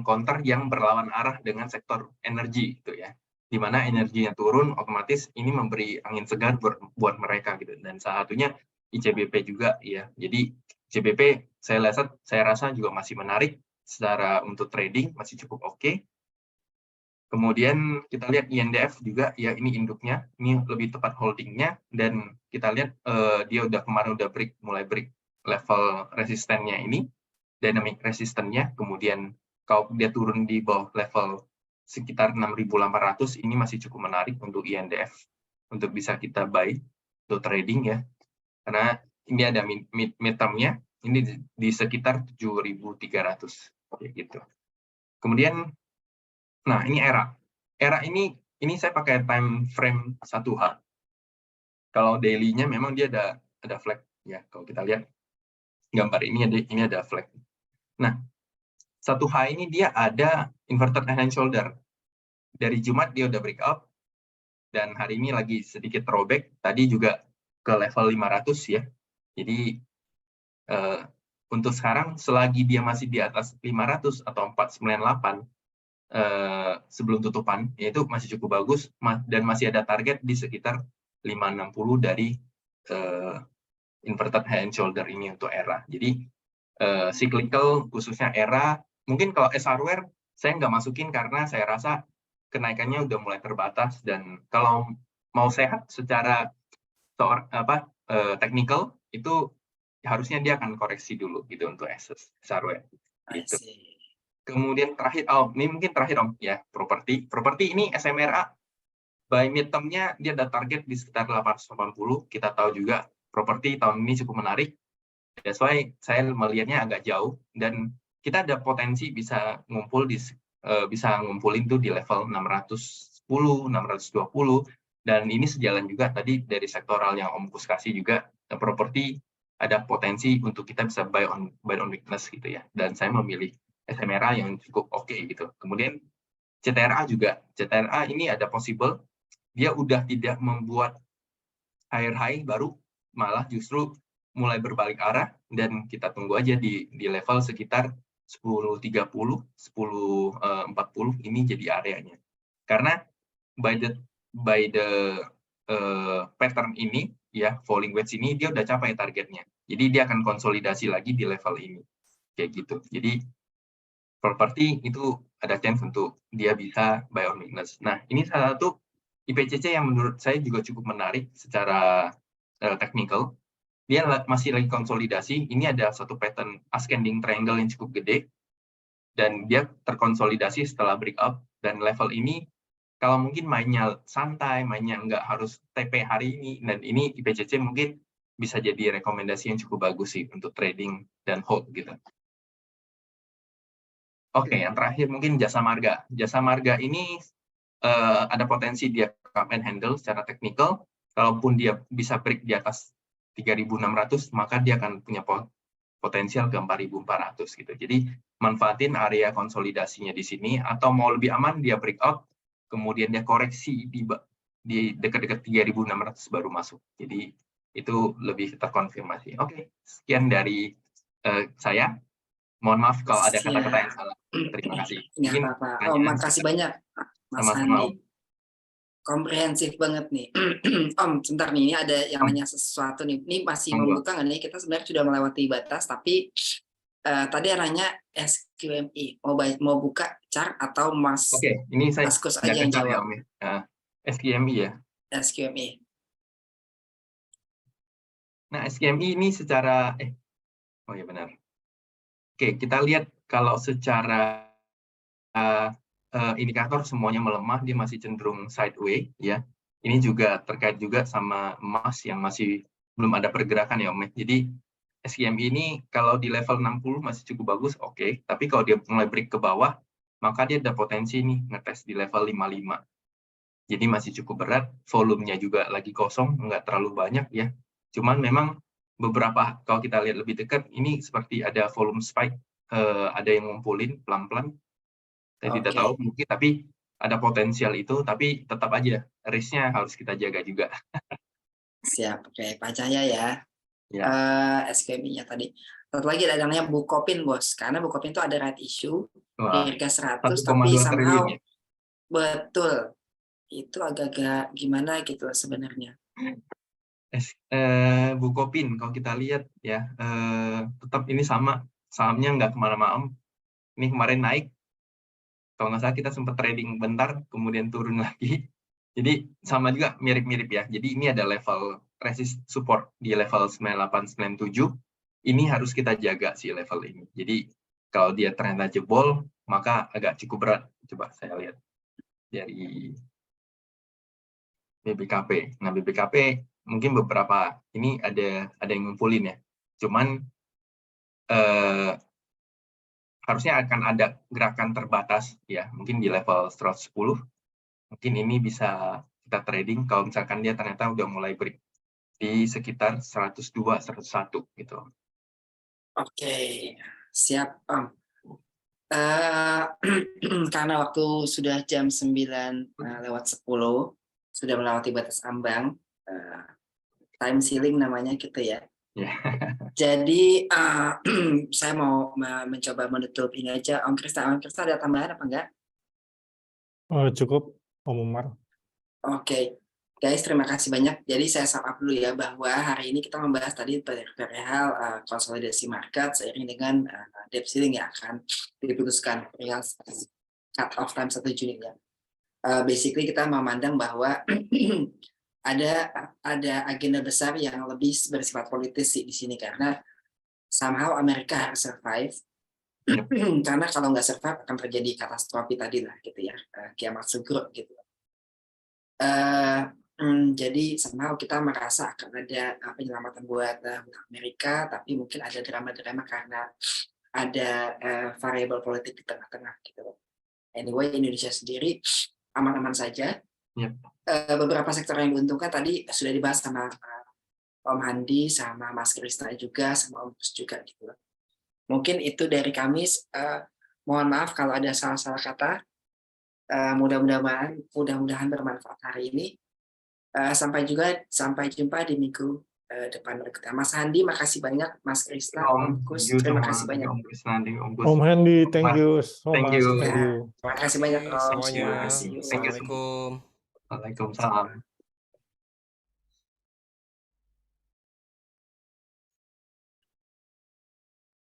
Speaker 2: counter, yang berlawan arah dengan sektor energi gitu ya, di mana energinya turun, otomatis ini memberi angin segar buat mereka gitu. Dan salah satunya ICBP juga ya. Jadi ICBP saya rasa juga masih menarik secara untuk trading, masih cukup oke. Kemudian kita lihat INDF juga ya, ini induknya, ini lebih tepat holdingnya, dan kita lihat dia kemarin udah mulai break level resistennya ini, dynamic resistennya. Kemudian kalau dia turun di bawah level sekitar 6.800, ini masih cukup menarik untuk INDF untuk bisa kita buy untuk trading ya, karena ini ada midterm-nya ini di sekitar 7.300 kayak gitu. Kemudian nah ini era ini ini saya pakai time frame 1H. Kalau daily-nya memang dia ada flag ya. Kalau kita lihat gambar ini ada flag. Nah, 1H ini dia ada inverted head and shoulder. Dari Jumat dia udah breakout dan hari ini lagi sedikit throwback. Tadi juga ke level 500 ya. Jadi untuk sekarang selagi dia masih di atas 500 atau 498 sebelum tutupan, yaitu masih cukup bagus dan masih ada target di sekitar 560 dari inverted head and shoulder ini untuk ERA. Jadi cyclical khususnya ERA, mungkin kalau S-hardware saya nggak masukin karena saya rasa kenaikannya udah mulai terbatas, dan kalau mau sehat secara technical itu harusnya dia akan koreksi dulu gitu untuk S-hardware. Gitu. Kemudian terakhir, ini mungkin terakhir Om ya, properti ini SMRA by midterm-nya dia ada target di sekitar 880. Kita tahu juga properti tahun ini cukup menarik. That's why saya melihatnya agak jauh dan kita ada potensi bisa ngumpulin tuh di level 610, 620, dan ini sejalan juga tadi dari sektoral yang Om Kus kasih juga, properti ada potensi untuk kita bisa buy on weakness gitu ya. Dan saya memilih SMRA yang cukup oke gitu. Kemudian CTRA juga. CTRA ini ada possible dia udah tidak membuat higher high baru, malah justru mulai berbalik arah, dan kita tunggu aja di level sekitar 10.30, 10.40 ini jadi areanya. Karena by the pattern ini ya, falling wedge ini dia udah capai targetnya. Jadi dia akan konsolidasi lagi di level ini. Kayak gitu. Jadi properti itu ada chance untuk dia bisa buy on weakness. Nah, ini salah satu IPCC yang menurut saya juga cukup menarik secara technical. Dia masih lagi konsolidasi. Ini ada satu pattern ascending triangle yang cukup gede, dan dia terkonsolidasi setelah breakout, dan level ini kalau mungkin mainnya santai, mainnya nggak harus TP hari ini, dan ini IPCC mungkin bisa jadi rekomendasi yang cukup bagus sih untuk trading dan hold gitu. Oke, yang terakhir mungkin Jasa Marga. Jasa Marga ini ada potensi dia cup and handle secara teknikal. Kalaupun dia bisa break di atas 3.600, maka dia akan punya potensial ke 4.400 gitu. Jadi manfaatin area konsolidasinya di sini, atau mau lebih aman dia breakout, kemudian dia koreksi di dekat-dekat 3.600 baru masuk. Jadi itu lebih terkonfirmasi. Oke, sekian dari saya. Mohon maaf kalau ada kata-kata yang salah. Terima kasih.
Speaker 1: Nggak apa-apa. Makasih banyak Mas Andi. Komprehensif banget nih. Om, sebentar nih, ini ada yang nanya sesuatu nih. Ini masih membuka nggak nih? Kita sebenarnya sudah melewati batas, tapi tadi yang nanya SQMI. Mau buka chart atau Mas?
Speaker 2: Oke, ini saya
Speaker 1: Maskus aja yang jawab.
Speaker 2: Ya, SQMI ya.
Speaker 1: SQMI.
Speaker 2: Nah, SQMI ini secara oh ya benar. Oke, kita lihat kalau secara indikator semuanya melemah, dia masih cenderung sideways ya. Ini juga terkait juga sama emas yang masih belum ada pergerakan ya Om. Jadi SQMI ini kalau di level 60 masih cukup bagus, oke. Tapi kalau dia mulai break ke bawah, maka dia ada potensi nih ngetes di level 55. Jadi masih cukup berat, volumenya juga lagi kosong, nggak terlalu banyak ya. Cuman memang beberapa, kalau kita lihat lebih dekat, ini seperti ada volume spike, ada yang ngumpulin pelan-pelan. Saya tidak tahu mungkin, tapi ada potensial itu, tapi tetap aja risk-nya harus kita jaga juga.
Speaker 1: Siap, oke. Pak Cahya ya.
Speaker 2: Ya.
Speaker 1: SQMI-nya tadi. Satu lagi ada namanya Bukopin, Bos. Karena Bukopin itu ada right issue di harga 100, tapi somehow ya? Betul. Itu agak-agak gimana gitu sebenarnya.
Speaker 2: Bukopin, kalau kita lihat ya, tetap ini sama, sahamnya nggak kemana-mana. Ini kemarin naik, kalau nggak salah kita sempat trading bentar, kemudian turun lagi. Jadi sama juga mirip-mirip ya. Jadi ini ada level resist support di level 9897. Ini harus kita jaga sih level ini. Jadi kalau dia ternyata jebol, maka agak cukup berat. Coba saya lihat dari BBKP. Nah BBKP mungkin beberapa ini ada yang ngumpulin ya. Cuman harusnya akan ada gerakan terbatas ya, mungkin di level 110. Mungkin ini bisa kita trading kalau misalkan dia ternyata udah mulai break di sekitar 102, 101 gitu.
Speaker 1: Oke, siap Om. Karena waktu sudah jam 9:10, sudah melewati batas ambang, time ceiling namanya gitu ya.
Speaker 2: Ya.
Speaker 1: Jadi saya mau mencoba menutup ini aja. Om Krista ada tambahan apa enggak?
Speaker 3: Cukup, Om Umar.
Speaker 1: Oke, guys, terima kasih banyak. Jadi saya sum up dulu ya bahwa hari ini kita membahas tadi perihal konsolidasi market seiring dengan debt ceiling yang akan diputuskan perihal cut off time 1 Juni ya. Basically kita memandang bahwa ada agenda besar yang lebih bersifat politis di sini karena somehow Amerika harus survive. Karena kalau nggak survive akan terjadi katastrofi tadi lah gitu ya, kiamat sugro gitu. Jadi somehow kita merasa akan ada penyelamatan buat Amerika, tapi mungkin ada drama-drama karena ada variabel politik di tengah-tengah gitu. Anyway, Indonesia sendiri aman-aman saja. Beberapa sektor yang diuntungkan tadi sudah dibahas sama Om Handi, sama Mas Krista juga, sama Om Kus juga gitu. Mungkin itu dari kami. Mohon maaf kalau ada salah-salah kata. Mudah-mudahan bermanfaat hari ini. Sampai jumpa di minggu depan berikutnya. Mas Handi, makasih banyak. Mas Krista, Om Kus, terima kasih banyak.
Speaker 3: Om Handi, thank you so much.
Speaker 2: you.
Speaker 3: Thank you.
Speaker 1: Terima kasih banyak, Om.
Speaker 4: semuanya.
Speaker 1: Terima kasih.
Speaker 2: Thank you.
Speaker 4: Assalamualaikum.
Speaker 2: Waalaikumsalam.